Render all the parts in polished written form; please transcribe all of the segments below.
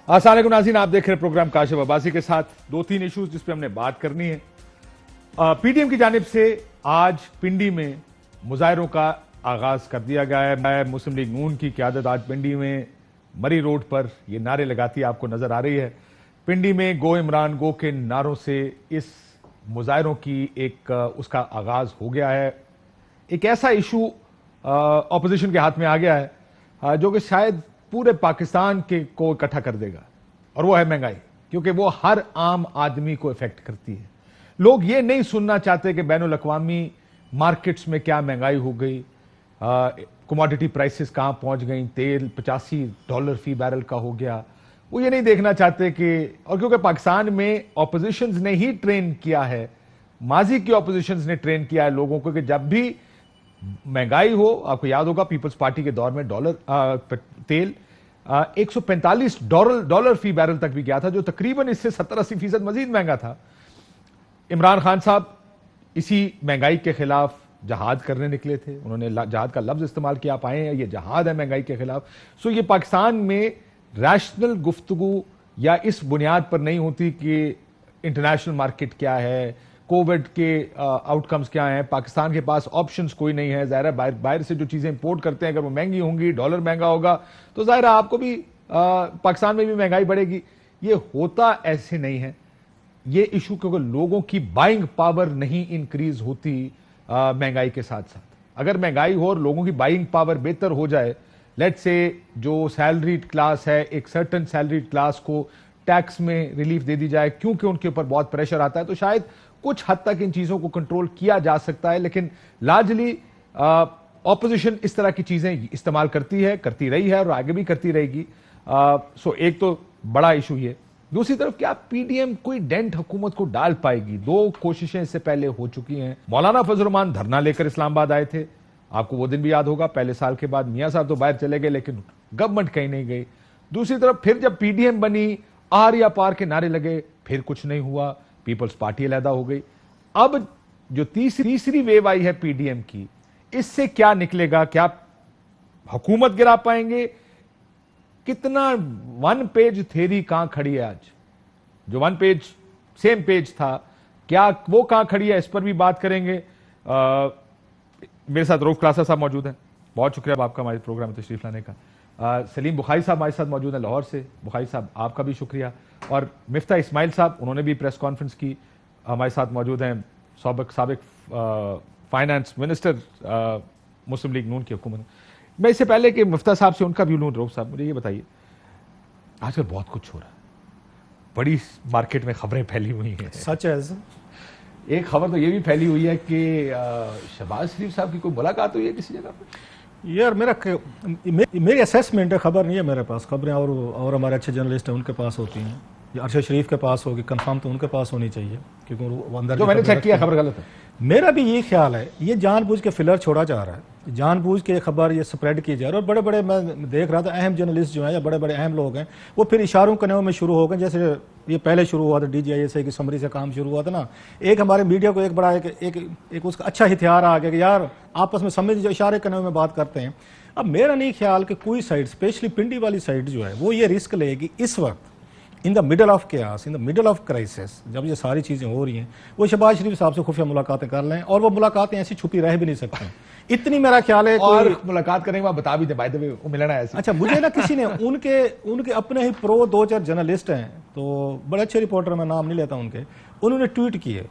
السلام علیکم ناظرین، آپ دیکھ رہے ہیں پروگرام کاشف عباسی کے ساتھ دو تین ایشوز جس پہ ہم نے بات کرنی ہے۔ پی ڈی ایم کی جانب سے آج پنڈی میں مظاہروں کا آغاز کر دیا گیا ہے۔ مسلم لیگ نون کی قیادت آج پنڈی میں مری روڈ پر یہ نعرے لگاتی آپ کو نظر آ رہی ہے۔ پنڈی میں گو عمران گو کے نعروں سے اس مظاہروں کی اس کا آغاز ہو گیا ہے۔ ایک ایسا ایشو اپوزیشن کے ہاتھ میں آ گیا ہے جو کہ شاید پورے پاکستان کو اکٹھا کر دے گا، اور وہ ہے مہنگائی، کیونکہ وہ ہر عام آدمی کو افیکٹ کرتی ہے۔ لوگ یہ نہیں سننا چاہتے کہ بین الاقوامی مارکیٹس میں کیا مہنگائی ہو گئی، کموڈٹی پرائسز کہاں پہنچ گئیں، تیل $85 فی بیرل کا ہو گیا۔ وہ یہ نہیں دیکھنا چاہتے اور کیونکہ پاکستان میں اپوزیشنز نے ہی ٹرین کیا ہے، ماضی کی اپوزیشنز نے ٹرین کیا ہے لوگوں کو کہ جب بھی مہنگائی ہو، آپ کو یاد ہوگا پیپلز پارٹی کے دور میں تیل $145 فی بیرل تک بھی گیا تھا، جو تقریباً اس سے 70-80% مزید مہنگا تھا۔ عمران خان صاحب اسی مہنگائی کے خلاف جہاد کرنے نکلے تھے، انہوں نے جہاد کا لفظ استعمال کیا، آپ آئے ہیں یہ جہاد ہے مہنگائی کے خلاف۔ یہ پاکستان میں ریشنل گفتگو یا اس بنیاد پر نہیں ہوتی کہ انٹرنیشنل مارکیٹ کیا ہے، کووڈ کے آؤٹ کمز کیا ہیں، پاکستان کے پاس آپشنز کوئی نہیں ہے۔ ظاہر ہے باہر سے جو چیزیں امپورٹ کرتے ہیں اگر وہ مہنگی ہوں گی، ڈالر مہنگا ہوگا تو ظاہر ہے آپ کو بھی پاکستان میں بھی مہنگائی بڑھے گی۔ یہ ہوتا ایسے نہیں ہے، یہ ایشو کیونکہ لوگوں کی بائنگ پاور نہیں انکریز ہوتی مہنگائی کے ساتھ ساتھ۔ اگر مہنگائی ہو اور لوگوں کی بائنگ پاور بہتر ہو جائے، لیٹ سے جو سیلریڈ کلاس ہے، ایک سرٹن سیلریڈ کلاس کو ٹیکس میں ریلیف دے دی جائے کیونکہ ان کے اوپر بہت پریشر آتا ہے، تو شاید کچھ حد تک ان چیزوں کو کنٹرول کیا جا سکتا ہے۔ لیکن لارجلی اپوزیشن اس طرح کی چیزیں استعمال کرتی رہی ہے اور آگے بھی کرتی رہے گی۔ ایک تو بڑا ایشو یہ، دوسری طرف کیا پی ڈی ایم کوئی ڈینٹ حکومت کو ڈال پائے گی؟ دو کوششیں اس سے پہلے ہو چکی ہیں۔ مولانا فضل الرحمان دھرنا لے کر اسلام آباد آئے تھے، آپ کو وہ دن بھی یاد ہوگا، پہلے سال کے بعد میاں صاحب تو باہر چلے گئے لیکن گورنمنٹ کہیں نہیں گئی۔ دوسری طرف پھر جب پی ڈی ایم بنی، آر یا پار کے نعرے لگے، پھر کچھ نہیں ہوا، پیپلز پارٹی علیحدہ ہو گئی۔ اب جو تیسری ویو آئی ہے پی ڈی ایم کی، اس سے کیا نکلے گا؟ کیا حکومت گرا پائیں گے؟ کتنا ون پیج تھیری کہاں کھڑی ہے آج؟ جو ون پیج سیم پیج تھا، کیا وہ کہاں کھڑی ہے؟ اس پر بھی بات کریں گے۔ میرے ساتھ روف کلاسا صاحب موجود ہیں، بہت شکریہ آپ کا ہمارے پروگرام میں تشریف لانے کا۔ سلیم بخاری صاحب ہمارے ساتھ موجود ہیں لاہور سے، بخاری صاحب آپ کا بھی شکریہ۔ اور مفتاح اسماعیل صاحب، انہوں نے بھی پریس کانفرنس کی، ہمارے ساتھ موجود ہیں، سابق فائنانس منسٹر مسلم لیگ نون کی حکومت۔ میں اس سے پہلے کہ مفتاح صاحب سے ان کا بھی لوں، روف صاحب مجھے یہ بتائیے، آج کل بہت کچھ ہو رہا ہے، بڑی مارکیٹ میں خبریں پھیلی ہوئی ہیں، سچ ہے۔ ایک خبر تو یہ بھی پھیلی ہوئی ہے کہ شہباز شریف صاحب کی کوئی ملاقات ہوئی ہے کسی جگہ پہ؟ یار میری اسیسمنٹ ہے، خبر نہیں ہے میرے پاس، خبریں اور ہمارے اچھے جرنلسٹ ہیں ان کے پاس ہوتی ہیں، یا ارشد شریف کے پاس ہوگی، کنفرم تو ان کے پاس ہونی چاہیے کیونکہ وہ اندر جو میں نے چیک کیا خبر غلط ہے۔ میرا بھی یہ خیال ہے، یہ جان بوجھ کے فلر چھوڑا جا رہا ہے، جان بوجھ کے خبر یہ سپریڈ کی جا رہا ہے، اور بڑے میں دیکھ رہا تھا اہم جرنلسٹ جو ہیں یا بڑے اہم لوگ ہیں وہ پھر اشاروں کرنے میں شروع ہو گئے، جیسے یہ پہلے شروع ہوا تھا ڈی جی آئی ایس کی سمری سے کام شروع ہوا تھا نا، ایک ہمارے میڈیا کو ایک بڑا ایک اس کا اچھا ہتھیار آ گیا کہ یار آپس میں سمجھ جو اشارے کرنے میں بات کرتے ہیں۔ اب میرا نہیں خیال کہ کوئی سائڈ، اسپیشلی پنڈی والی سائڈ جو ہے وہ یہ رسک لے گی اس وقت in the middle of chaos, in the middle of crisis, جب یہ ساری چیزیں ہو رہی ہیں، وہ شہباز شریف صاحب سے خفیہ ملاقاتیں کر لیں، اور وہ ملاقاتیں ایسی چھپی رہ بھی نہیں سکتی، اتنی میرا خیال ہے۔ اور ملاقات کرنے کے بعد بتا بھی دیں بائی دا وے وہ ملنا ہے ایسے۔ اچھا مجھے نا کسی نے ان کے اپنے ہی پرو 2-4 جرنلسٹ ہیں، تو بڑے اچھے رپورٹر، میں نام نہیں لیتا ان کے، انہوں نے ٹویٹ کیے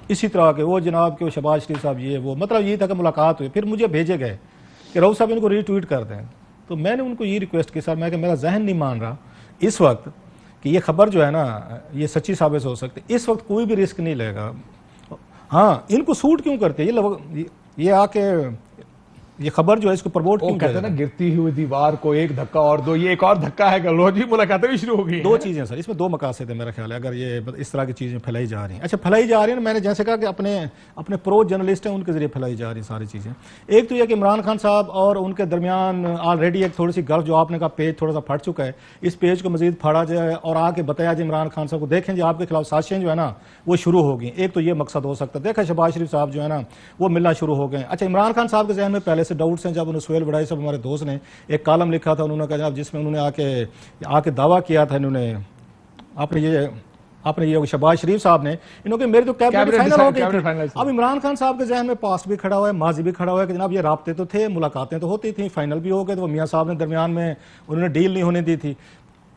اسی طرح کے، وہ جناب کہ شہباز شریف صاحب یہ وہ، مطلب یہ تھا کہ ملاقات ہوئی، پھر مجھے بھیجے گئے کہ راؤ صاحب ان کو ری ٹویٹ کر دیں، تو میں نے ان کو یہ ریکویسٹ کی، سر میں کہ میرا ذہن نہیں مان رہا اس وقت کہ یہ خبر جو ہے نا یہ سچی ثابت ہو سکتی، اس وقت کوئی بھی رسک نہیں لے گا۔ ہاں ان کو سوٹ کیوں کرتے ہیں یہ آ کے یہ خبر جو ہے اس کو پروموٹ کیوں کہتے ہیں نا گرتی ہوئی دیوار کو ایک دھکا اور دو، یہ ایک اور دھکا ہے کہ لو جی ملاقاتیں بھی شروع ہو گئی ہیں۔ دو چیزیں سر، اس میں 2 مقاصد ہیں میرا خیال ہے، اگر یہ اس طرح کی چیزیں پھیلائی جا رہی ہیں۔ اچھا پھیلائی جا رہی ہیں، میں نے جیسے کہا کہ اپنے پرو جرنلسٹ ہیں ان کے ذریعے پھیلائی جا رہی ہیں ساری چیزیں۔ ایک تو یہ کہ عمران خان صاحب اور ان کے درمیان آلریڈی ایک تھوڑی سی گرف، جو آپ نے کہا پیج تھوڑا سا پھٹ چکا ہے، اس پیج کو مزید پھاڑا جائے اور آ کے بتایا جائے عمران خان صاحب کو، دیکھیں جی آپ کے خلاف سازشیں جو ہے نا وہ شروع ہو گئی۔ ایک تو یہ مقصد ہو سکتا ہے، دیکھا شہباز شریف صاحب جو ہے نا وہ ملنا شروع ہو گئے۔ اچھا عمران خان صاحب کے ذہن میں پہلے سے سے ڈاؤٹس ہیں. جب انہوں نے سہیل بڑائی صاحب ہمارے دوست نے ایک کالم لکھا تھا, انہوں نے کہا جناب جس میں انہوں نے آ کے دعویٰ کیا تھا, انہوں نے آپ نے یہ شہباز شریف صاحب نے انہوں نے میری تو کیبنٹ فائنل ہو گئی تھی. اب عمران خان صاحب کے ذہن میں پاسٹ بھی کھڑا ہوا ہے, ماضی بھی کھڑا ہوا ہے کہ جناب یہ رابطے تو تھے, ملاقاتیں تو ہوتی تھیں, فائنل بھی ہو گئے, تو میاں صاحب نے درمیان میں انہوں نے ڈیل نہیں ہونے دی تھی.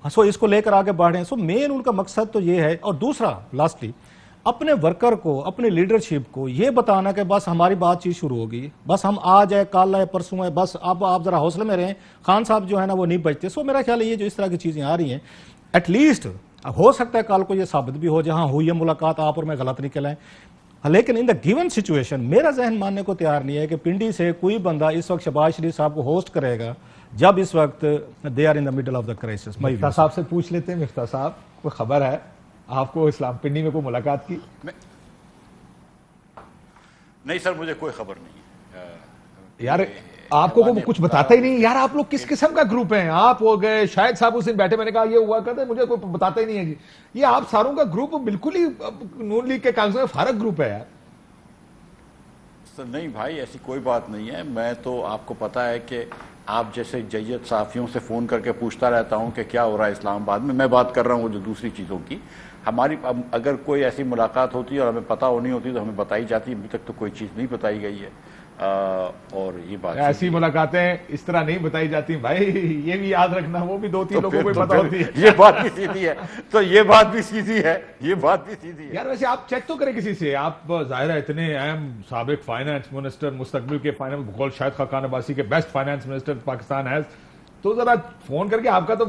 سو اس کو لے کر آگے بڑھ رہے ہیں. سو مین ان کا مقصد تو یہ ہے. اور دوسرا لاسٹلی اپنے ورکر کو, اپنے لیڈرشپ کو یہ بتانا کہ بس ہماری بات چیت شروع ہوگی, بس ہم آج ہے, کل ہے, پرسوں ہے, بس اب آپ ذرا حوصلے میں رہیں. خان صاحب جو ہے نا وہ نہیں بچتے. سو میرا خیال ہے یہ جو اس طرح کی چیزیں آ رہی ہیں, ایٹ لیسٹ ہو سکتا ہے کل کو یہ ثابت بھی ہو جہاں ہوئی ہے ملاقات, آپ اور میں غلط نکل آئیں, لیکن ان دا گیون سچویشن میرا ذہن ماننے کو تیار نہیں ہے کہ پنڈی سے کوئی بندہ اس وقت شہباز شریف صاحب کو ہوسٹ کرے گا جب اس وقت they are in the middle of the crisis. Miftah sahib سے پوچھ لیتے ہیں. مفتاح صاحب, کوئی خبر ہے آپ کو اسلام پنڈی میں کوئی ملاقات کی؟ نہیں سر, مجھے کوئی خبر نہیں ہے. یار آپ کو کچھ بتاتا ہی نہیں یار. آپ لوگ کس قسم کا گروپ ہیں؟ آپ ہو گئے, شاید صاحب اس دن بیٹھے, میں نے کہا یہ ہوا کرتا ہے, مجھے کوئی بتاتا ہی نہیں ہے جی. یہ آپ ساروں کا گروپ بالکل ہی نون لیگ کے کاغذوں میں فارغ گروپ ہے یار. سر نہیں بھائی, ایسی کوئی بات نہیں ہے. میں تو آپ کو پتا ہے کہ آپ جیسے جید صحافیوں سے فون کر کے پوچھتا رہتا ہوں کہ کیا ہو رہا ہے اسلام آباد میں بات کر رہا ہوں جو دوسری چیزوں کی. ہماری اگر کوئی ایسی ملاقات ہوتی ہے اور ہمیں پتہ ہونی ہوتی ہے تو ہمیں بتائی جاتی ہے. ابھی تک تو کوئی چیز نہیں بتائی گئی ہے. اور یہ بات ایسی ملاقاتیں اس طرح نہیں بتائی جاتی بھائی, یہ بھی یاد رکھنا, وہ بھی 2-3 لوگوں کو پتا ہوتی ہے. یہ بات بھی سیدھی ہے, تو یہ بات بھی سیدھی ہے, یہ بات بھی سیدھی ہے. یار ویسے آپ چیک تو کریں کسی سے. آپ ظاہر ہے اتنے اہم سابق فائنانس منسٹر, مستقبل کے فائنانس بقول شاہد خاقان عباسی کے بیسٹ فائنانس منسٹر پاکستان ہے, تو ذرا فون کر کے, آپ کا تو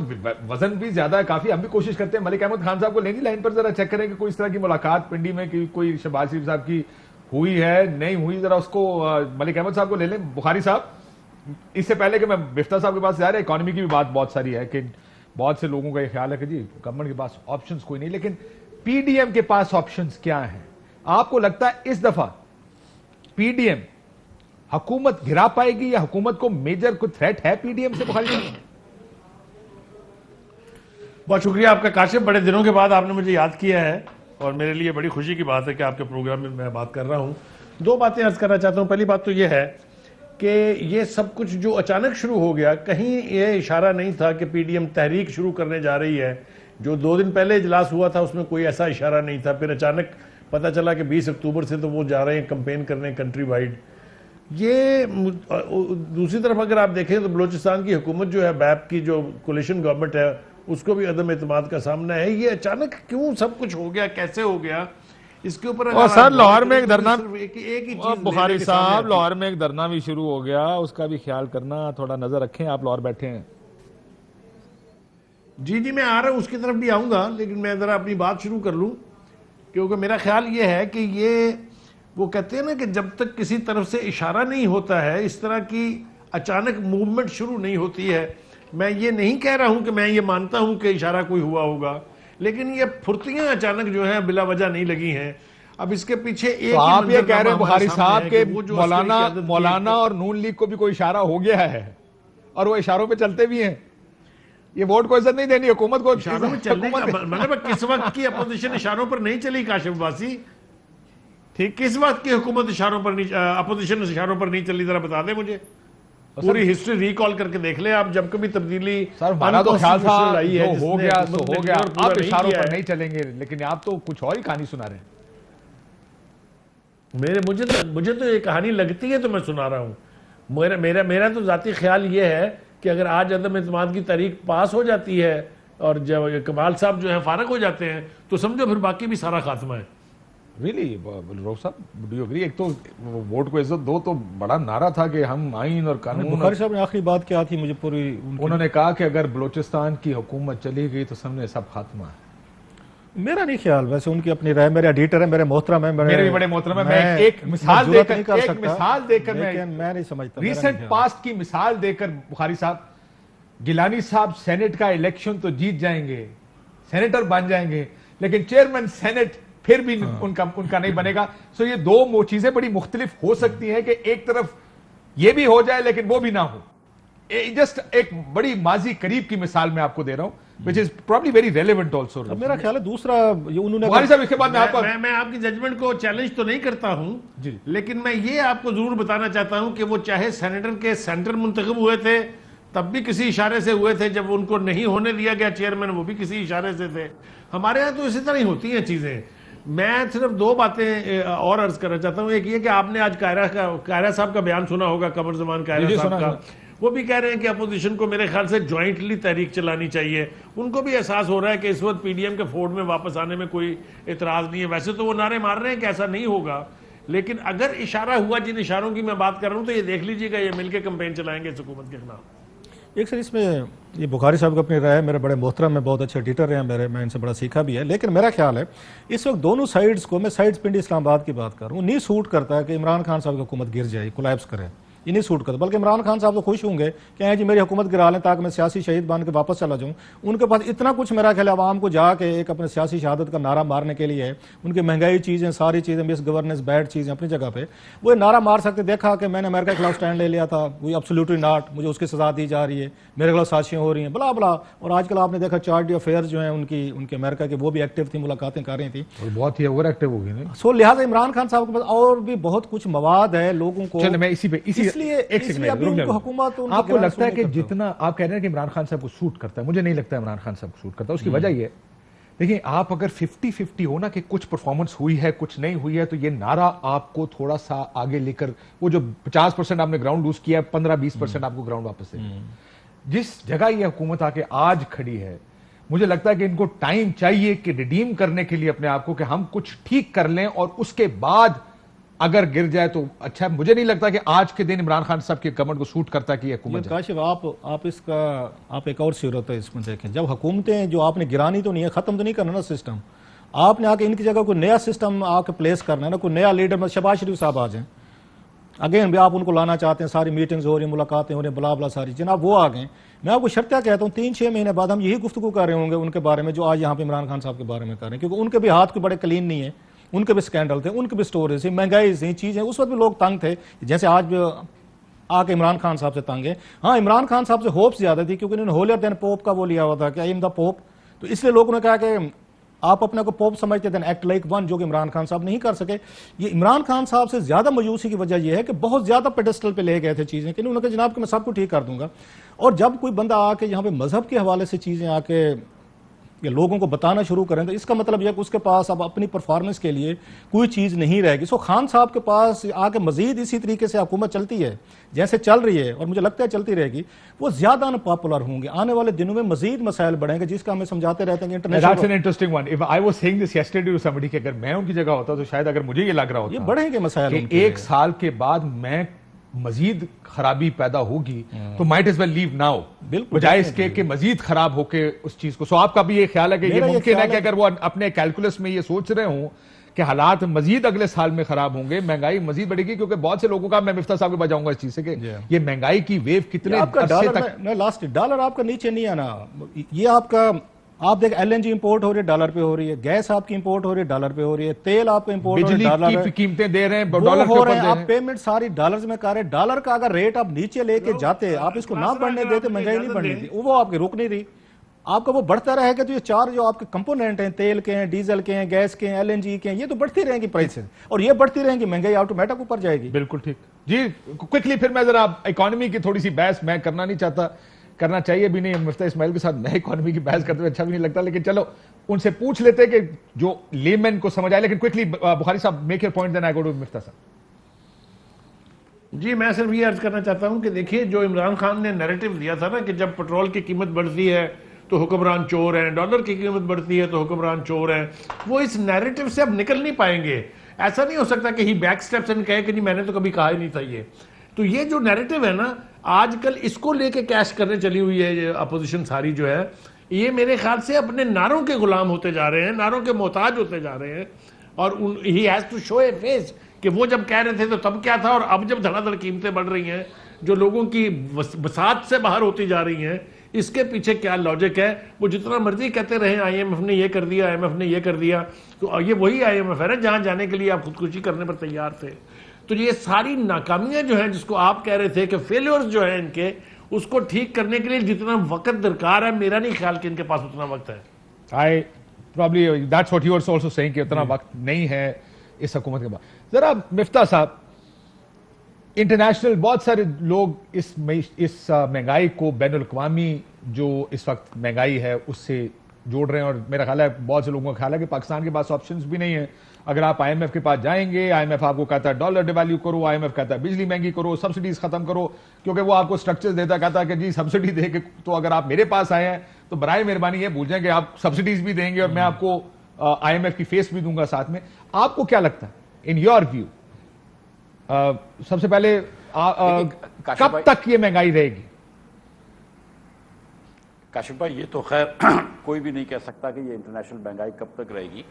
وزن بھی زیادہ ہے کافی, ہم بھی کوشش کرتے ہیں. ملک احمد خان صاحب کو لیں گی لائن پر, ذرا چیک کریں کہ کوئی اس طرح کی ملاقات پنڈی میں کوئی شہباز شریف صاحب کی ہوئی ہے نہیں ہوئی. ذرا اس کو ملک احمد صاحب کو لے لیں. بخاری صاحب, اس سے پہلے کہ میں مفتاح صاحب کے پاس جا رہا, اکانومی کی بھی بات بہت ساری ہے کہ بہت سے لوگوں کا یہ خیال ہے کہ جی گورنمنٹ کے پاس آپشنز کوئی نہیں, لیکن پی ڈی ایم کے پاس آپشنز کیا ہیں؟ آپ کو لگتا ہے اس دفعہ پی ڈی ایم حکومت گرا پائے گی, یا حکومت کو میجر کوئی تھریٹ ہے پی ڈی ایم سے؟ بخاری صاحب بہت شکریہ آپ کا کاشف, بڑے دنوں کے بعد آپ نے مجھے یاد کیا ہے اور میرے لیے بڑی خوشی کی بات ہے کہ آپ کے پروگرام میں بات کر رہا ہوں. 2 باتیں عرض کرنا چاہتا ہوں. پہلی بات تو یہ ہے کہ یہ سب کچھ جو اچانک شروع ہو گیا, کہیں یہ اشارہ نہیں تھا کہ پی ڈی ایم تحریک شروع کرنے جا رہی ہے. جو 2 دن پہلے اجلاس ہوا تھا اس میں کوئی ایسا اشارہ نہیں تھا. پھر اچانک پتہ چلا کہ 20 اکتوبر سے تو وہ جا رہے ہیں کمپین کرنے کنٹری وائڈ. یہ دوسری طرف اگر آپ دیکھیں تو بلوچستان کی حکومت جو ہے, بیپ کی جو کولیشن گورنمنٹ ہے, اس کو بھی عدم اعتماد کا سامنا ہے. یہ اچانک کیوں سب کچھ ہو گیا, کیسے ہو گیا, اس کے اوپر سر لاہور میں ایک دھرنا, بخاری صاحب لاہور میں ایک دھرنا بھی شروع ہو گیا, اس کا بھی خیال کرنا, تھوڑا نظر رکھیں. آپ لاہور بیٹھے ہیں. جی میں آ رہا ہوں, اس کی طرف بھی آؤں گا, لیکن میں ذرا اپنی بات شروع کر لوں. کیونکہ میرا خیال یہ ہے کہ یہ وہ کہتے ہیں نا کہ جب تک کسی طرف سے اشارہ نہیں ہوتا ہے, اس طرح کی اچانک موومنٹ شروع نہیں ہوتی ہے. میں یہ نہیں کہہ رہا ہوں کہ میں یہ مانتا ہوں کہ اشارہ کوئی ہوا ہوگا, لیکن یہ پھرتیاں اچانک جو ہیں بلا وجہ نہیں لگی ہیں. اب اس کے پیچھے ایک آپ یہ کہہ رہے ہیں بخاری صاحب کہ مولانا اور نون لیگ کو بھی کوئی اشارہ ہو گیا ہے اور وہ اشاروں پہ چلتے بھی ہیں. یہ ووٹ کو عزت نہیں دینی حکومت کو, اشاروں میں چلنے کا مطلب کس وقت کی اپوزیشن اشاروں پر نہیں چلی کاشف عباسی, ٹھیک, کس وقت کی حکومت اشاروں پر نہیں, اپوزیشن اشاروں پر نہیں چلی, ذرا بتا دیں مجھے. پوری ہسٹری ریکال کر کے دیکھ لیں آپ, جب کبھی تبدیلی سر ہمارا تو خیال تھا ہو گیا تو ہو گیا, آپ اشاروں پر نہیں چلیں گے, لیکن آپ تو کچھ اور ہی کہانی سنا رہے ہیں. مجھے تو یہ کہانی لگتی ہے تو میں سنا رہا ہوں. میرا تو ذاتی خیال یہ ہے کہ اگر آج عدم اعتماد کی تحریک پاس ہو جاتی ہے اور جب کمال صاحب جو ہے فارغ ہو جاتے ہیں تو سمجھو پھر باقی بھی سارا خاتمہ ہے. ریلی روف صاحب, ڈو یو ایگری؟ ایک تو ووٹ کو عزت دو تو بڑا نعرہ تھا کہ ہم آئین اور قانون. بخاری صاحب نے آخری بات کیا تھی مجھے پوری, انہوں نے کہا کہ اگر بلوچستان کی حکومت چلی گئی تو سامنے سب خاتمہ ہے. میرا نہیں خیال, ویسے ان کی اپنی رائے, میرے ایڈیٹر ہیں, میرے محترم ہیں, میرے بھی بڑے محترم ہیں. میں ایک مثال دے کر میں نہیں سمجھتا, ریسنٹ پاسٹ کی مثال دے کر بخاری صاحب, گیلانی صاحب سینٹ کا الیکشن تو جیت جائیں گے, سینیٹر بن جائیں گے, لیکن چیئرمین سینٹ پھر بھی ان کا نہیں بنے گا. سو یہ 2 چیزیں بڑی مختلف ہو سکتی ہیں کہ ایک طرف یہ بھی ہو جائے لیکن وہ بھی نہ ہو. جسٹ ایک بڑی ماضی قریب کی مثال میں آپ کو دے رہا ہوں. which is probably very relevant also. اب میرا خیال ہے دوسرا یہ انہوں نے بخاری صاحب اس کے بعد میں آپ میں آپ کی ججمنٹ کو چیلنج تو نہیں کرتا ہوں جی، لیکن میں یہ آپ کو ضرور بتانا چاہتا ہوں کہ وہ چاہے سینیٹر کے سینٹر منتخب ہوئے تھے تب بھی کسی اشارے سے ہوئے تھے، جب ان کو نہیں ہونے دیا گیا چیئرمین وہ بھی کسی اشارے سے تھے. ہمارے ہاں تو اسی طرح ہی ہوتی ہیں چیزیں. میں صرف دو باتیں اور عرض کرنا چاہتا ہوں. ایک یہ کہ آپ نے آج قاہرہ صاحب کا بیان سنا ہوگا، قمر زمان قاہرہ صاحب کا. وہ بھی کہہ رہے ہیں کہ اپوزیشن کو میرے خیال سے جوائنٹلی تحریک چلانی چاہیے. ان کو بھی احساس ہو رہا ہے کہ اس وقت پی ڈی ایم کے فورڈ میں واپس آنے میں کوئی اعتراض نہیں ہے. ویسے تو وہ نعرے مار رہے ہیں کہ ایسا نہیں ہوگا، لیکن اگر اشارہ ہوا، جن اشاروں کی میں بات کر رہا ہوں، تو یہ دیکھ لیجیے گا یہ مل کے کمپین چلائیں گے اس حکومت کے خلاف. ایک سر اس میں یہ بخاری صاحب کا اپنی رائے، میرے بڑے محترم میں بہت اچھے ایڈیٹر ہیں میں ان سے بڑا سیکھا بھی ہے. لیکن میرا خیال ہے اس وقت دونوں سائیڈز کو، میں سائیڈز پنڈی اسلام آباد کی بات کر رہا ہوں، نہیں سوٹ کرتا ہے کہ عمران خان صاحب کی حکومت گر جائے، کولیپس کرے. یہ نہیں سوٹ کرتا، بلکہ عمران خان صاحب تو خوش ہوں گے کہ جی میری حکومت گرا لیں تاکہ میں سیاسی شہید بن کے واپس چلا جاؤں. ان کے پاس اتنا کچھ میرا خیال ہے عوام کو جا کے ایک اپنے سیاسی شہادت کا نعرہ مارنے کے لیے ہے. ان کی مہنگائی چیزیں، ساری چیزیں، مس گورننس، بیڈ چیزیں اپنی جگہ پہ، وہ نعرہ مار سکتے. دیکھا کہ میں نے امریکہ کے خلاف سٹینڈ لے لیا تھا، وہ ایبسلیوٹلی ناٹ، مجھے اس کی سزا دی جا رہی ہے، میرے خلاف سازشیں ہو رہی ہیں، بلا بلا. اور آج کل آپ نے دیکھا چارٹی افیئر جو ہیں ان کے امریکہ کے، وہ بھی ایکٹیو تھی، ملاقاتیں کر رہی تھیں، بہت ہی اوور ایکٹیو ہو گئی. سو لہٰذا عمران خان صاحب کے پاس اور بھی بہت کچھ مواد ہے لوگوں کو. چلیں میں اسی پہ اس لیے حکومت آپ کو لگتا ہے کہ جتنا آپ کہہ رہے ہیں کہ عمران خان صاحب کو سوٹ کرتا ہے، مجھے نہیں لگتا ہے عمران خان صاحب کو سوٹ کرتا ہے. اس کی وجہ یہ ہے، دیکھیں آپ اگر 50-50 ہو نا کہ کچھ پرفارمنس ہوئی ہے کچھ نہیں ہوئی ہے، تو یہ نعرہ آپ کو تھوڑا سا آگے لے کر، وہ جو 50% آپ نے گراؤنڈ لوز کیا ہے، 15-20% آپ کو گراؤنڈ واپس ہے. جس جگہ یہ حکومت آ کے آج کھڑی ہے، مجھے لگتا ہے کہ ان کو ٹائم چاہیے کہ ریڈیم کرنے کے لیے اپنے آپ کو، کہ ہم کچھ ٹھیک کر لیں اور اس کے بعد اگر گر جائے تو اچھا. مجھے نہیں لگتا کہ آج کے دن عمران خان صاحب کی گورنمنٹ کو سوٹ کرتا ہے کہ یہ حکومت. کاشف آپ اس کا آپ ایک اور صورت ہے اس میں دیکھیں، جب حکومتیں جو آپ نے گرانی تو نہیں ہے، ختم تو نہیں کرنا نا سسٹم، آپ نے آ کے ان کی جگہ کوئی نیا سسٹم آ کے پلیس کرنا ہے نا، کوئی نیا لیڈر. شہباز شریف صاحب آ جائیں اگین بھی، آپ ان کو لانا چاہتے ہیں، ساری میٹنگز ہو رہی ہیں، ملاقاتیں ہو رہی ہیں، بلا بلا ساری، جناب وہ آ گئے. میں آپ کو شرطیہ کہتا ہوں 3-6 مہینے بعد ہم یہی گفتگو کر رہے ہوں گے ان کے بارے میں جو آج یہاں پہ عمران خان صاحب کے بارے میں کر رہے ہیں، کیونکہ ان کے بھی ہاتھ کوئی بڑے کلین نہیں ہے. ان کے بھی سکینڈل تھے، ان کے بھی سٹوریز تھیں، مہنگائی تھیں، چیزیں. اس وقت بھی لوگ تنگ تھے جیسے آج بھی آ کے عمران خان صاحب سے تنگ ہے. ہاں عمران خان صاحب سے ہوپ زیادہ تھی کیونکہ انہوں نے ہولیر دین پوپ کا وہ لیا ہوا تھا کہ آئی ایم دا پوپ، تو اس لیے لوگوں نے کہا کہ آپ اپنے کو پوپ سمجھتے دین ایکٹ لائک ون، جو کہ عمران خان صاحب نہیں کر سکے. یہ عمران خان صاحب سے زیادہ مایوسی کی وجہ یہ ہے کہ بہت زیادہ پیڈسٹل پہ لے گئے تھے چیزیں، کہ انہوں نے کہا جناب کہ میں سب کو ٹھیک کر دوں گا. اور جب کوئی بندہ آ کے یہاں پہ مذہب کے حوالے سے چیزیں آ کے یہ لوگوں کو بتانا شروع کریں تو اس کا مطلب یہ کہ اس کے پاس اب اپنی پرفارمنس کے لیے کوئی چیز نہیں رہے گی. سو خان صاحب کے پاس آ کے مزید اسی طریقے سے حکومت چلتی ہے جیسے چل رہی ہے، اور مجھے لگتا ہے چلتی رہے گی، وہ زیادہ ان پاپولر ہوں گے. آنے والے دنوں میں مزید مسائل بڑھیں گے جس کا ہمیں سمجھاتے رہتے ہیں کہ That's an interesting one. If I was saying this yesterday to somebody کہ اگر میں ان کی جگہ ہوتا تو شاید اگر مجھے یہ لگ رہا ہوتا یہ بڑھیں گے مسائل کہ ان کے. ایک سال کے بعد میں مزید خرابی پیدا ہوگی تو might as well leave now، بجائے اس کے کہ مزید خراب ہو کے اس چیز کو. سو آپ کا بھی یہ خیال ہے کہ یہ ممکن ہے کہ اگر وہ اپنے کیلکولس میں یہ سوچ رہے ہوں کہ حالات مزید اگلے سال میں خراب ہوں گے، مہنگائی مزید بڑھے گی، کیونکہ بہت سے لوگوں کا، میں مفتاح صاحب کو بجاؤں گا اس چیز سے کہ یہ مہنگائی کی ویو کتنے عرصے تک، میں لاسٹ ڈالر آپ کا نیچے نہیں آنا. یہ آپ کا آپ دیکھ ایل این جی امپورٹ ہو رہی ہے ڈالر پہ ہو رہی ہے، گیس آپ کی امپورٹ ہو رہی ہے ڈالر پہ ہو رہی ہے، تیل آپ کا امپورٹ ہو رہی ہے ڈالر، بجلی کی قیمتیں دے رہے ہیں وہ ڈالر کے ہو اوپر رہے دے ہیں. رہے آپ ہیں. پیمنٹ ساری ڈالرز میں کر رہے ہیں. ڈالر کا اگر ریٹ آپ نیچے لے کے جاتے، آپ اس کو نہ بڑھنے دیتے، مہنگائی نہیں بڑھنی تھی، وہ آپ کی رک نہیں رہی. آپ کا وہ بڑھتا رہے گا تو یہ چار جو آپ کے کمپوننٹ ہیں، تیل کے ہیں، ڈیزل کے ہیں، گیس کے ہیں، ایل این جی کے ہیں، یہ تو بڑھتی رہیں گی پرائسز، اور یہ بڑھتی رہیں گی، مہنگائی آٹومیٹک اوپر جائے گی. بالکل ٹھیک. جی کوئکلی پھر میں ذرا اکانومی کی تھوڑی سی بحث میں کرنا نہیں چاہتا، کرنا چاہیے بھی نہیں، مفتاح اسماعیل کے ساتھ میں اکانومی کی بحث کرتے ہوئے اچھا بھی نہیں لگتا، لیکن چلو ان سے پوچھ لیتے کہ جو لیمن کو سمجھ آئے. لیکن quickly Bukhari sahib make your point, then I go to Miftah sahib. جی میں صرف یہ عرض کرنا چاہتا ہوں کہ دیکھیے جو عمران خان نے نیریٹو دیا تھا نا کہ جب پٹرول کی قیمت بڑھتی ہے تو حکمران چور ہیں، ڈالر کی قیمت بڑھتی ہے تو حکمران چور ہیں، وہ اس نیریٹو سے اب نکل نہیں پائیں گے. ایسا نہیں ہو سکتا کہ ہی بیک سٹیپس ان کہے کہ نہیں میں نے تو کبھی کہا ہی نہیں تھا. یہ تو یہ جو نیریٹو ہے نا آج کل اس کو لے کے کیش کرنے چلی ہوئی ہے یہ اپوزیشن ساری جو ہے، یہ میرے خیال سے اپنے نعروں کے غلام ہوتے جا رہے ہیں، نعروں کے محتاج ہوتے جا رہے ہیں. اور he has to show a face کہ وہ جب کہہ رہے تھے تو تب کیا تھا، اور اب جب دھڑا دھڑ قیمتیں بڑھ رہی ہیں جو لوگوں کی بساط سے باہر ہوتی جا رہی ہیں، اس کے پیچھے کیا لاجک ہے. وہ جتنا مرضی کہتے رہیں آئی ایم ایف نے یہ کر دیا، آئی ایم ایف نے یہ کر دیا، تو یہ وہی آئی ایم ایف ہے نا جہاں جانے کے لیے آپ خودکشی کرنے پر تیار تھے. تو یہ ساری ناکامیاں جو ہیں جس کو آپ کہہ رہے تھے کہ فیلیورز جو ہیں ان کے، اس کو ٹھیک کرنے کے لیے جتنا وقت درکار ہے میرا نہیں خیال کہ ان کے پاس اتنا وقت ہے. I probably that's what you were also saying کہ اتنا وقت نہیں ہے اس حکومت کے بعد. ذرا مفتاح صاحب, انٹرنیشنل بہت سارے لوگ اس مہنگائی کو بین الاقوامی جو اس وقت مہنگائی ہے اس سے جوڑ رہے ہیں, اور میرا خیال ہے بہت سے لوگوں کا خیال ہے کہ پاکستان کے پاس آپشنز بھی نہیں ہیں. اگر آپ آئی ایم ایف کے پاس جائیں گے, آئی ایم ایف آپ کو کہتا ہے ڈالر ڈیویلیو کرو, آئی ایم ایف کہتا ہے بجلی مہنگی کرو, سبسڈیز ختم کرو, کیونکہ وہ آپ کو اسٹرکچرز دیتا, کہتا ہے کہ جی سبسڈی دے کے تو اگر آپ میرے پاس آئے ہیں تو برائے مہربانی یہ بھول جائیں کہ آپ سبسڈیز بھی دیں گے اور میں آپ کو آئی ایم ایف کی فیس بھی دوں گا ساتھ میں. آپ کو کیا لگتا ہے ان یور ویو, سب سے پہلے کب تک یہ مہنگائی رہے گی؟ کاشف بھائی یہ تو خیر کوئی بھی نہیں کہہ سکتا کہ یہ انٹرنیشنل مہنگائی کب تک رہے گی.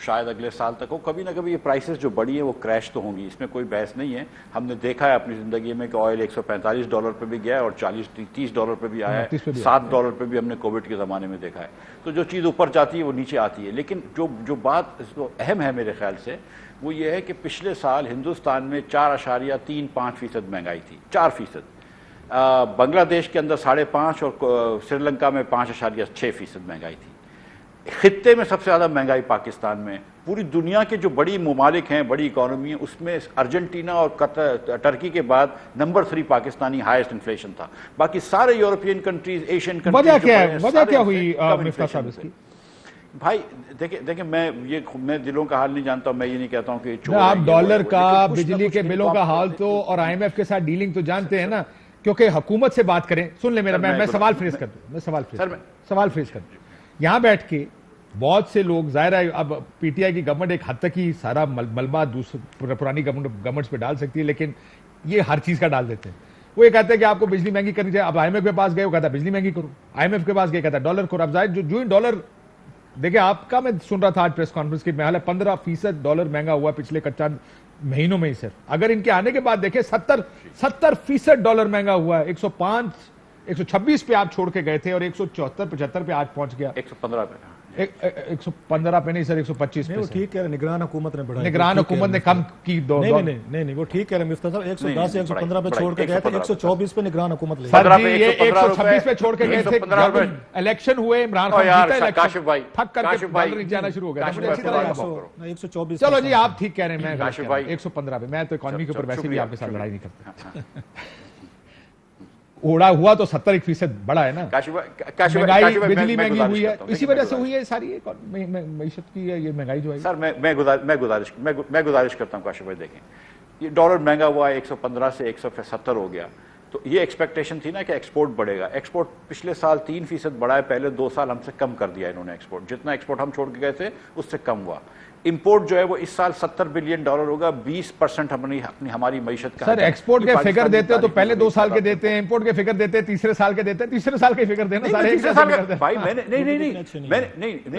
شاید اگلے سال تک ہو. کبھی نہ کبھی یہ پرائسز جو بڑی ہیں وہ کریش تو ہوں گی, اس میں کوئی بحث نہیں ہے. ہم نے دیکھا ہے اپنی زندگی میں کہ آئل $145 پہ بھی گیا ہے اور $30 پہ بھی آیا ہے, $7 پہ بھی ہم نے کووڈ کے زمانے میں دیکھا ہے. تو جو چیز اوپر جاتی ہے وہ نیچے آتی ہے. لیکن جو بات اہم ہے میرے خیال سے وہ یہ ہے کہ پچھلے سال ہندوستان میں 4.35% مہنگائی تھی, 4%. بنگلہ دیش کے اندر 5.5% اور سری لنکا میں 5.6% مہنگائی تھی. خطے میں سب سے زیادہ مہنگائی پاکستان میں. پوری دنیا کے جو بڑی ممالک ہیں, بڑی اکانومی ہیں, اس میں ارجنٹینا اور ٹرکی کے بعد نمبر 3 پاکستانی ہائیسٹ انفلیشن تھا. باقی سارے یورپین کنٹریز, ایشین کنٹریز. وجہ کیا ہوئی مفتاح صاحب اس کی؟ بھائی دیکھیں میں دلوں کا حال نہیں جانتا ہوں. میں یہ نہیں کہتا ہوں کہ آپ ڈالر کا, بجلی کے بلوں کا حال تو اور آئی ایم ایف کے ساتھ ڈیلنگ تو جانتے ہیں نا, کیونکہ حکومت سے بات کریں. سن لیں میرا, میں سوال فریز کر دوں, سوال فریز کر دوں. یہاں بیٹھ کے بہت سے لوگ, ظاہر ہے اب پی ٹی آئی کی گورنمنٹ ایک حد تک ہی سارا ملبہ پرانی گورنمنٹس پہ ڈال سکتی ہے, لیکن یہ ہر چیز کا ڈال دیتے ہیں. وہ یہ کہتے ہیں کہ آپ کو بجلی مہنگی کرنی چاہیے. اب آئی ایم ایف کے پاس گئے, وہ کہتا ہے بجلی مہنگی کرو. آئی ایم ایف کے پاس گئے, کہتا ہے ڈالر کرو. اب ظاہر جو ڈالر دیکھیں آپ کا, میں سن رہا تھا آج پریس کانفرنس کی, محال ہے 15% ڈالر مہنگا ہوا پچھلے چند مہینوں میں ہی صرف. اگر ان کے آنے کے بعد دیکھیں 70% ڈالر مہنگا ہوا ہے. 126 پہ آپ چھوڑ کے گئے تھے اور 174-75 پہ آج پہنچ گیا. 115 پہ 115 پہ نہیں سر, 125 پہ. وہ ٹھیک کہہ رہے, نگران حکومت نے بڑھائی, نگران حکومت نے کم کی. نہیں وہ ٹھیک کہہ رہے مفتاح صاحب, 110 سے 115 پہ چھوڑ کے گئے تھے, 124 پہ نگران حکومت لے. سر جی یہ 126 پہ چھوڑ کے گئے تھے, الیکشن ہوئے, عمران خان جیتا الیکشن, تھک کر کے ڈالر نیچے جانا شروع ہو گیا. 124. چلو جی آپ ٹھیک کہہ رہے ہیں, میں 115 پہ. میں تو اکانومی کے اوپر ویسے بھی آپ کے ساتھ لڑائی نہیں کرتا. اوڑا ہوا تو 70% بڑا ہے نا. مہنگائی, بجلی مہنگی ہوئی ہے, اسی وجہ سے ہوئی ہے ساری معیشت کی یہ مہنگائی جو ہے. سر میں گزارش کرتا ہوں کاشف بھائی, دیکھیں یہ ڈالر مہنگا ہوا ہے, 115 سے 170 ہو گیا. تو یہ ایکسپیکٹیشن تھی نا کہ ایکسپورٹ بڑھے گا. ایکسپورٹ پچھلے سال 3% بڑھا ہے, پہلے 2 سال ہم سے کم کر دیا انہوں نے ایکسپورٹ. جتنا ایکسپورٹ ہم چھوڑ کے گئے تھے اس سے کم ہوا. امپورٹ جو ہے وہ اس سال $70 بلین ہوگا, 20% ہماری معیشت کا. سر ایکسپورٹ کے فگر دیتے ہو تو پہلے 2 سال کے دیتے ہیں, امپورٹ کے فگر دیتے ہیں تیسرے سال کے دیتے ہیں, تیسرے سال کے فگر دینا سارے ایک سال کے. بھائی میں نے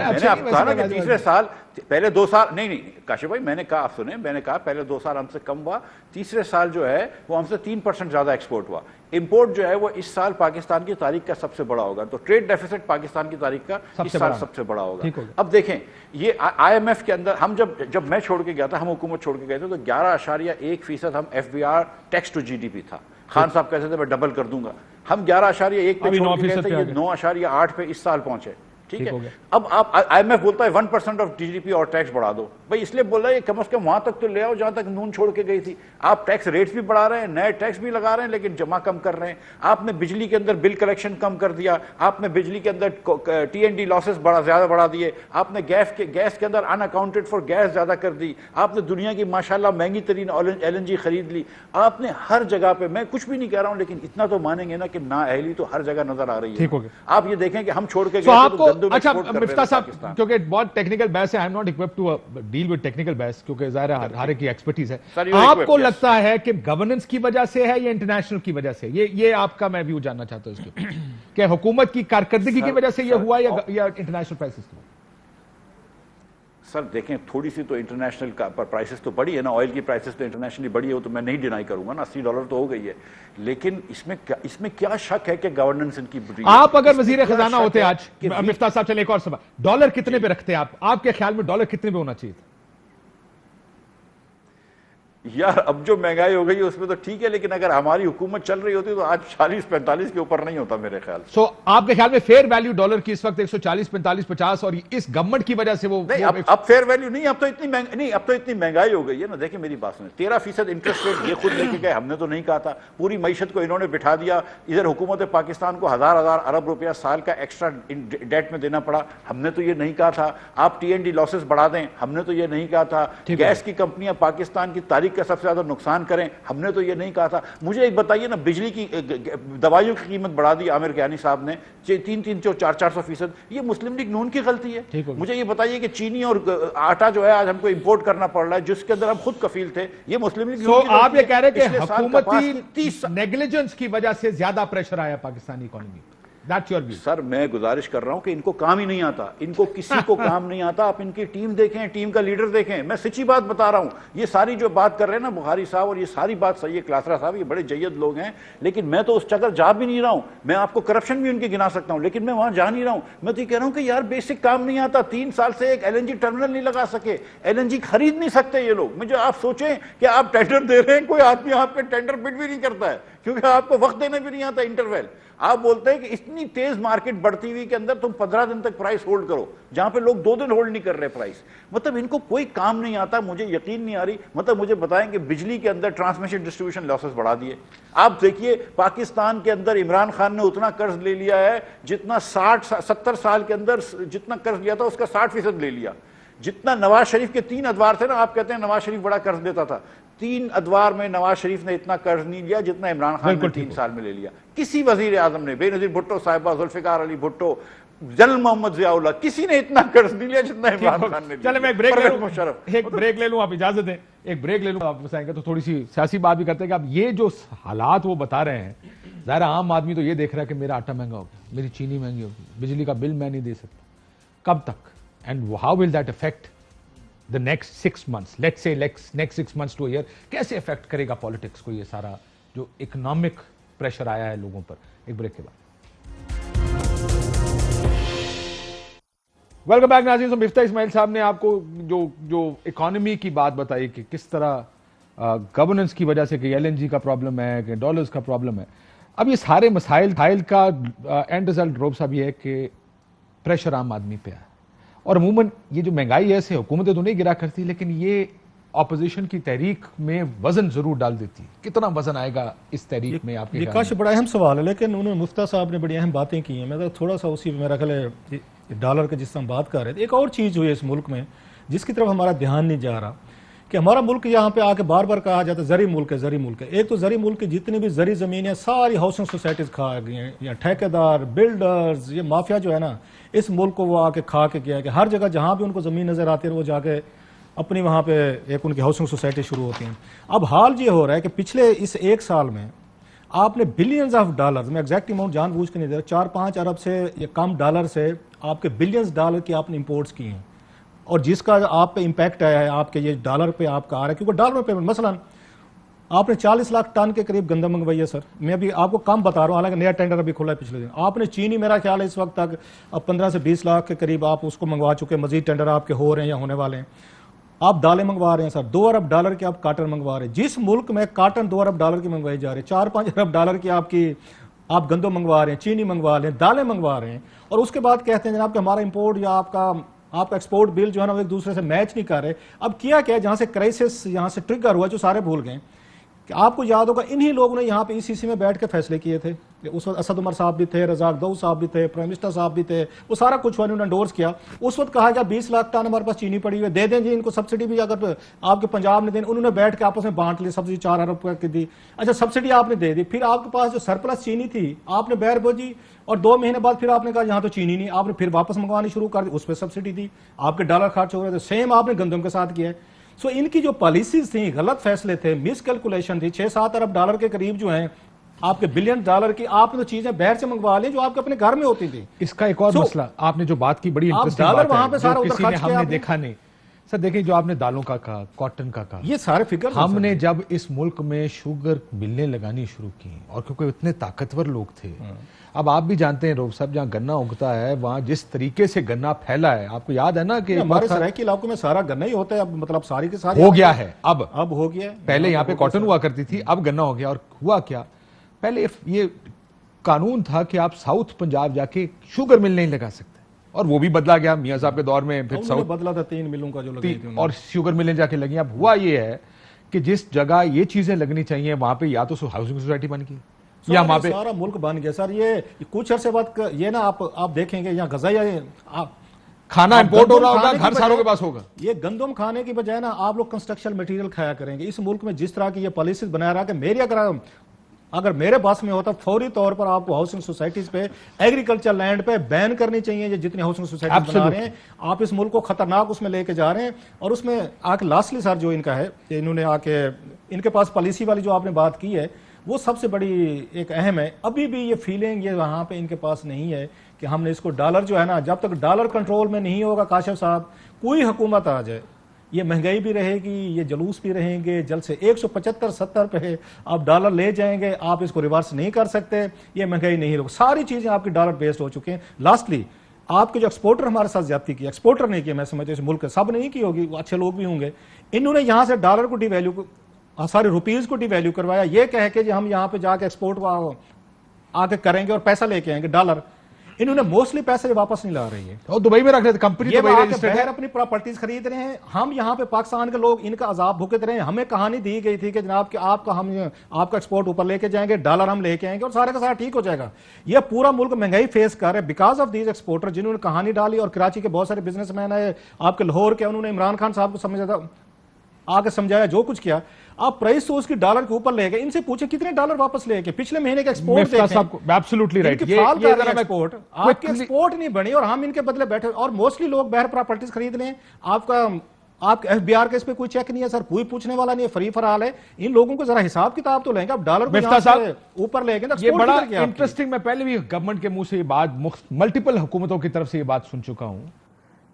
آپ کو کہا نا کہ تیسرے سال, پہلے 2 سال نہیں کاشف بھائی, میں نے کہا, آپ سنیں, میں نے کہا پہلے 2 سال ہم سے کم ہوا, تیسرے سال جو ہے وہ ہم سے 3% زیادہ ایکسپورٹ ہوا. امپورٹ جو ہے وہ اس سال پاکستان کی تاریخ کا سب سے بڑا ہوگا. تو ٹریڈ ڈیفیسٹ پاکستان کی تاریخ کا اس سال سب سے بڑا ہوگا. اب دیکھیں یہ آئی ایم ایف کے اندر ہم جب میں چھوڑ کے گیا تھا, ہم حکومت چھوڑ کے گئے تھے, تو 11.1% ہم F B R tax to G D P تھا. خان صاحب کہتے تھے میں ڈبل کر دوں گا. ہم 11.1 پہ چھوڑ کے گئے تھے, یہ 9.8 پہ اس سال پہنچے. ٹھیک ہے. اب آپ آئی ایم ایف بولتا ہے 1% آف جی ڈی پی اور ٹیکس بڑھا دو. بھائی اس لیے بول رہا ہے کم از کم وہاں تک تو لے آؤ جہاں تک نون چھوڑ کے گئی تھی. آپ ٹیکس ریٹس بھی بڑھا رہے ہیں, نئے ٹیکس بھی لگا رہے ہیں, لیکن جمع کم کر رہے ہیں. آپ نے بجلی کے اندر بل کلیکشن کم کر دیا, آپ نے بجلی کے اندر ٹی این ڈی لاسز زیادہ بڑھا دیے, آپ نے گیس کے اندر ان اکاؤنٹڈ فار گیس زیادہ کر دی, آپ نے دنیا کی ماشاءاللہ مہنگی ترین ایل این جی خرید لی. آپ نے ہر جگہ پہ, میں کچھ بھی نہیں کہہ رہا ہوں, لیکن اتنا تو مانیں گے نا کہ نااہلی تو ہر جگہ نظر آ رہی ہے. آپ یہ دیکھیں کہ ہم چھوڑ کے گئے صاحب, کیونکہ بہت ٹیکنیکل بحث ہے, I am not occupied to deal with technical بحث, کیونکہ ظاہر ہے ہر ایک کی ایکسپرٹیز ہے. آپ کو لگتا ہے کہ گورننس کی وجہ سے ہے یا انٹرنیشنل کی وجہ سے؟ یہ آپ کا میں ویو جاننا چاہتا ہوں اس کے, کہ حکومت کی کارکردگی کی وجہ سے یہ ہوا یا انٹرنیشنل پرائسز کی؟ سر دیکھیں تھوڑی سی تو انٹرنیشنل پرائسز تو بڑی ہے نا, آئل کی پرائسز تو انٹرنیشنلی بڑی ہے, وہ تو میں نہیں ڈینائی کروں گا نا, $80 تو ہو گئی ہے. لیکن اس میں کیا شک ہے کہ گورننس ان کی بڑی ہے. آپ اگر وزیر خزانہ ہوتے آج, مفتاح صاحب چلے ایک اور سوال, ڈالر کتنے پہ رکھتے آپ کے خیال میں؟ ڈالر کتنے پہ ہونا چاہیے تھا؟ یار اب جو مہنگائی ہو گئی ہے اس میں تو ٹھیک ہے، لیکن اگر ہماری حکومت چل رہی ہوتی تو آج 40-45 کے اوپر نہیں ہوتا میرے خیال سے۔ سو آپ کے خیال میں فیئر ویلیو ڈالر کی اس وقت 140 45 50 اور اس گورنمنٹ کی وجہ سے وہ نہیں اب فیئر ویلیو نہیں، اب تو اتنی مہنگائی ہو گئی ہے نا۔ دیکھیں میری بات سنیں، 13% انٹرسٹ ریٹ یہ خود لے کے گئے، ہم نے تو نہیں کہا تھا، پوری معیشت کو انہوں نے بٹھا دیا۔ ادھر حکومت پاکستان کو ہزار ارب روپیہ سال کا ایکسٹرا ڈیٹ میں دینا پڑا، ہم نے تو یہ نہیں کہا تھا۔ آپ TND لاسز بڑھا دیں، ہم نے تو یہ نہیں کہا تھا۔ گیس کی کمپنیاں پاکستان کی تاریخ کا سب سے زیادہ نقصان کریں، ہم نے تو یہ نہیں کہا تھا۔ مجھے ایک بتائیے نا، بجلی کی دوائیوں کی قیمت بڑھا دی عامر کیانی صاحب نے 300-400%، یہ مسلم لیگ نون کی غلطی ہے؟ مجھے یہ بتائیے کہ چینی اور آٹا جو ہے آج ہم کو امپورٹ کرنا پڑ رہا ہے جس کے اندر ہم خود کفیل تھے، یہ مسلم لیگ نون کی غلطی ہے؟ آپ یہ کہہ رہے ہیں کہ پچھلے سال حکومتی نیگلیجنس کی وجہ سے زیادہ پریشر آیا Pakistani economy per? That's your view. سر میں گزارش کر رہا ہوں کہ ان کو کام ہی نہیں آتا، ان کو کسی کو کام نہیں آتا۔ آپ ان کی ٹیم دیکھیں، ٹیم کا لیڈر دیکھیں، میں سچی بات بتا رہا ہوں۔ یہ ساری جو بات کر رہے ہیں نا بخاری صاحب، اور یہ ساری بات صحیح ہے، کلاسرا صاحب یہ بڑے جید لوگ ہیں، لیکن میں تو اس چکر جا بھی نہیں رہا ہوں۔ میں آپ کو کرپشن بھی ان کی گنا سکتا ہوں، لیکن میں وہاں جا نہیں رہا ہوں۔ میں تو یہ کہہ رہا ہوں کہ یار بیسک کام نہیں آتا، 3 سال سے ایک LNG ٹرمینل نہیں لگا سکے، LNG خرید نہیں سکتے یہ لوگ۔ مجھے آپ سوچیں کہ آپ ٹینڈر دے رہے ہیں، کوئی آدمی آپ پہ ٹینڈر بڈ بھی نہیں کرتا ہے کیونکہ آپ کو وقت دینے بھی نہیں آتا انٹرویل۔ آپ بولتے ہیں کہ اتنی تیز مارکیٹ بڑھتی ہوئی کے اندر تم 15 دن تک پرائس ہولڈ کرو، جہاں پہ لوگ 2 دن ہولڈ نہیں کر رہے پرائس۔ مطلب ان کو کوئی کام نہیں آتا، مجھے یقین نہیں آ رہی۔ مطلب مجھے بتائیں کہ بجلی کے اندر ٹرانسمیشن ڈسٹریبیوشن لاسز بڑھا دیے۔ آپ دیکھیے پاکستان کے اندر عمران خان نے اتنا قرض لے لیا ہے جتنا 70 سال کے اندر جتنا قرض لیا تھا اس کا 60% لے لیا۔ جتنا نواز شریف کے 3 ادوار تھے نا، آپ کہتے ہیں نواز شریف بڑا قرض لیتا تھا، 3 ادوار میں نواز شریف نے اتنا قرض نہیں لیا جتنا عمران خان نے 3 سال میں لے لیا۔ کسی وزیر اعظم نے، بے نظیر بھٹو صاحبہ، ذوالفقار علی بھٹو، جنرل محمد ضیاء اللہ، کسی نے اتنا قرض نہیں لیا جتنا عمران خان نے لیا۔ چلے میں ایک بریک لے لوں، آپ اجازت دیں ایک بریک لے لوں، آپ بتائیں گے تو تھوڑی سی سیاسی بات بھی کرتے ہیں کہ اب یہ جو حالات وہ بتا رہے ہیں، ظاہر عام آدمی تو یہ دیکھ رہا ہے کہ میرا آٹا مہنگا ہو گیا، میری چینی مہنگی ہوگی، بجلی کا بل میں نہیں دے سکتا، کب تک؟ And how will that affect the next 6 months, let's say next 6 months to a year، کیسے افیکٹ کرے گا پالیٹکس کو یہ سارا جو اکنامک پریشر آیا ہے لوگوں پر؟ ایک بریک کے بعد ویلکم بیک ناظرین۔ مفتاح اسماعیل صاحب نے آپ کو جو اکانومی کی بات بتائی کہ کس طرح گورننس کی وجہ سے کہ LNG کا پرابلم ہے، کہ ڈالرز کا پرابلم ہے، اب یہ سارے مسائل کا اینڈ ریزلٹ روب صاحب یہ ہے کہ پریشر عام آدمی پہ ہے، اور عموماً یہ جو مہنگائی ہے اسے حکومتیں تو نہیں گرا کرتی، لیکن یہ اپوزیشن کی تحریک میں وزن ضرور ڈال دیتی ہے۔ کتنا وزن آئے گا اس تحریک میں آپ کے؟ یہ کاش بڑا اہم سوال ہے، لیکن انہوں نے مفتیٰ صاحب نے بڑی اہم باتیں کی ہیں۔ میں تھوڑا سا اسی میرا خیال ہے ڈالر کا جس طرح ہم بات کر رہے تھے، ایک اور چیز ہوئی ہے اس ملک میں جس کی طرف ہمارا دھیان نہیں جا رہا، کہ ہمارا ملک یہاں پہ آ کے بار بار کہا جاتا ہے زرعی ملک ہے، زرعی ملک ہے۔ ایک تو زرعی ملک کی جتنی بھی زرعی زمینیں ساری ہاؤسنگ سوسائٹیز کھا گئی ہیں، یا ٹھیکیدار، بلڈرز، یہ مافیا جو ہے نا اس ملک کو وہ آ کے کھا کے گیا ہے، کہ ہر جگہ جہاں بھی ان کو زمین نظر آتی ہے وہ جا کے اپنی وہاں پہ ایک ان کی ہاؤسنگ سوسائٹی شروع ہوتی ہیں۔ اب حال یہ ہو رہا ہے کہ پچھلے اس 1 سال میں آپ نے بلینز آف ڈالرز، میں ایگزیکٹ اماؤنٹ جان بوجھ کے نہیں دے رہا، 4-5 ارب سے یا کم ڈالر سے آپ کے بلینز ڈالر کی آپ نے امپورٹس کی ہیں، اور جس کا آپ پہ امپیکٹ آیا ہے آپ کے یہ ڈالر پہ آپ کا آ رہا ہے، کیونکہ ڈالر پہ مثلا آپ نے 40 لاکھ ٹن کے قریب گندم منگوائی ہے سر۔ میں ابھی آپ کو کم بتا رہا ہوں، حالانکہ نیا ٹینڈر ابھی کھلا ہے پچھلے دن۔ آپ نے چینی، میرا خیال ہے اس وقت تک اب 15 سے 20 لاکھ کے قریب آپ اس کو منگوا چکے ہیں، مزید ٹینڈر آپ کے ہو رہے ہیں یا ہونے والے ہیں۔ آپ دالیں منگوا رہے ہیں سر، 2 ارب ڈالر کے آپ کاٹن منگوا رہے ہیں۔ جس ملک میں کاٹن 2 ارب ڈالر کی منگوائی جا رہی ہے، 4-5 ارب ڈالر کی آپ گندم منگوا رہے ہیں، چینی منگوا رہے ہیں، دالیں منگوا رہے ہیں، اور اس کے بعد کہتے ہیں جناب کہ ہمارا امپورٹ یا آپ کا ایکسپورٹ بل جو ہے نا وہ ایک دوسرے سے میچ نہیں کر رہے۔ اب کیا ہے جہاں سے کرائسس یہاں سے ٹریگر ہوا جو سارے بھول گئے کہ آپ کو یاد ہوگا انہی لوگوں نے یہاں پہ ECC میں بیٹھ کے فیصلے کیے تھے، اس وقت اسد عمر صاحب بھی تھے، رزاق داؤد صاحب بھی تھے، پرائم منسٹر صاحب بھی تھے، وہ سارا کچھ انہوں نے انڈورس کیا۔ اس وقت کہا گیا 20 لاکھ ٹن ہمارے پاس چینی پڑی ہوئی ہے، دے دیں جی ان کو سبسڈی بھی، اگر آپ کے پنجاب نے دیں، انہوں نے بیٹھ کے آپس میں بانٹ لی، سبسڈی 4 ارب کی دی، اچھا سبسڈی آپ نے دے دی، پھر آپ کے پاس جو سرپلس چینی تھی آپ نے بیر بوجھی، اور 2 مہینے بعد پھر آپ نے کہا یہاں تو چینی نہیں، آپ نے پھر واپس منگوانی شروع کر دی، اس پہ سبسڈی دی، آپ کے ڈالر خرچ ہو رہے تھے، سیم آپ نے گندم کے ساتھ کیا ہے۔ سو ان کی جو پالیسیز تھیں، غلط فیصلے تھے، مس کیلکولیشن تھی، 6-7 ارب ڈالر کے قریب جو ہیں آپ کے بلین ڈالر کی آپ نے تو چیزیں باہر سے منگوا لی جو آپ کے اپنے گھر میں ہوتی تھی۔ اس کا ایک اور مسئلہ آپ نے جو بات کی بڑی انٹرسٹنگ بات ہے، جو کسی نے ہم نے دیکھا نہیں، سر دیکھیں جو آپ نے دالوں کا کہا، کاٹن کا کہا، یہ سارے فگر ہم نے جب اس ملک میں شوگر ملیں لگانی شروع کی اور کیونکہ اتنے طاقتور لوگ تھے، اب آپ بھی جانتے ہیں روب صاحب، جہاں گنا اگتا ہے وہاں جس طریقے سے گنا پھیلا ہے، آپ کو یاد ہے نا کہ ہمارے سرائیکی علاقوں میں سارا گنا ہی ہوتا ہے، اب مطلب ساری کے ساری ہو گیا ہے اب ہو گیا ہے۔ پہلے یہاں پہ کاٹن ہوا کرتی تھی، اب گنا ہو گیا۔ اور ہوا کیا، پہلے یہ قانون تھا کہ آپ ساؤتھ پنجاب جا کے شوگر مل نہیں لگا سکتے، اور وہ بھی بدلا گیا میاں صاحب کے دور میں، پھر انہوں نے بدلا تھا 3 ملوں کا جو لگی تھی، اور شوگر ملیں جا کے لگی۔ اب ہوا یہ ہے کہ جس جگہ یہ چیزیں لگنی چاہیے وہاں پہ یا تو ہاؤسنگ سوسائٹی بن گئی یا وہاں پہ سارا ملک بن گیا سر۔ یہ کچھ عرصے بعد یہ نا آپ دیکھیں گے یہاں غذائیہ کھانا امپورٹ ہو رہا ہوگا، گھر ساروں کے پاس ہوگا۔ یہ گندم کھانے کی بجائے نا آپ لوگ کنسٹرکشن مٹیریل کھایا کریں گے۔ اس ملک میں جس طرح کی یہ پالیسیز بنایا رہا کہ اگر میرے پاس میں ہوتا فوری طور پر آپ کو ہاؤسنگ سوسائٹیز پہ ایگریکلچر لینڈ پہ بین کرنی چاہیے۔ یہ جتنی ہاؤسنگ سوسائٹیز بنا رہے ہیں آپ اس ملک کو خطرناک اس میں لے کے جا رہے ہیں۔ اور اس میں آ کے لاسٹلی سر جو ان کا ہے، انہوں نے آ کے ان کے پاس پالیسی والی جو آپ نے بات کی ہے وہ سب سے بڑی ایک اہم ہے۔ ابھی بھی یہ فیلنگ یہ وہاں پہ ان کے پاس نہیں ہے کہ ہم نے اس کو ڈالر جو ہے نا، جب تک ڈالر کنٹرول میں نہیں ہوگا کاشف صاحب، کوئی حکومت آ جائے، یہ مہنگائی بھی رہے گی، یہ جلوس بھی رہیں گے، جلد سے 175-70 پہ آپ ڈالر لے جائیں گے، آپ اس کو ریورس نہیں کر سکتے، یہ مہنگائی نہیں ہوگی، ساری چیزیں آپ کی ڈالر بیسڈ ہو چکے ہیں۔ لاسٹلی آپ کے جو ایکسپورٹر ہمارے ساتھ زیادتی کی، ایکسپورٹر نہیں کیا، میں سمجھتا ہوں اس ملک کے سب نہیں کی ہوگی، وہ اچھے لوگ بھی ہوں گے، انہوں نے یہاں سے ڈالر کو ڈی ویلیو، سارے روپیز کو ڈی ویلیو کروایا، یہ کہہ کے ہم یہاں پہ جا کے ایکسپورٹ آ کے کریں گے اور پیسہ لے کے آئیں گے ڈالر۔ انہوں نے موسٹلی پیسے واپس نہیں لا رہی ہے، اور دبئی میں رکھ رہے تھے، کمپنی یہ دبئی باہر رجسٹرڈ ہے۔ اپنی پراپرٹیز خرید رہے ہیں۔ ہم یہاں پہ پاکستان کے لوگ ان کا عذاب بھگت رہے ہیں۔ ہمیں کہانی دی گئی تھی کہ جناب کہ آپ کا ایکسپورٹ اوپر لے کے جائیں گے، ڈالر ہم لے کے آئیں گے اور سارے کا سارا ٹھیک ہو جائے گا۔ یہ پورا ملک مہنگائی فیس کر رہے بیکاز آف دیز ایکسپورٹر، جنہوں نے کہانی ڈالی، اور کراچی کے بہت سارے بزنس مین آئے، آپ کے لاہور کے، انہوں نے عمران خان صاحب کو سمجھایا جو کچھ کیا، آپ پرائس تو اس کی ڈالر کے اوپر لے گئے۔ ان سے پوچھے کتنے ڈالر واپس لے کے پچھلے مہینے کا ایکسپورٹ دیکھیں، ایبسولوٹلی رائٹ، آپ کی ایکسپورٹ نہیں بنی اور ہم ان کے بدلے بیٹھے، اور موسٹلی لوگ باہر پراپرٹیز خرید لیں۔ آپ کا ایف بی آر کا اس پہ کوئی چیک نہیں ہے سر، کوئی پوچھنے والا نہیں ہے، فری فرال ہے۔ ان لوگوں کو ذرا حساب کتاب تو لیں گے، آپ ڈالر کو یہاں سے اوپر لے گئے۔ یہ بڑا انٹرسٹنگ، میں پہلے بھی گورنمنٹ کے منہ سے یہ بات ملٹیپل حکومتوں کی طرف سے یہ بات سن چکا ہوں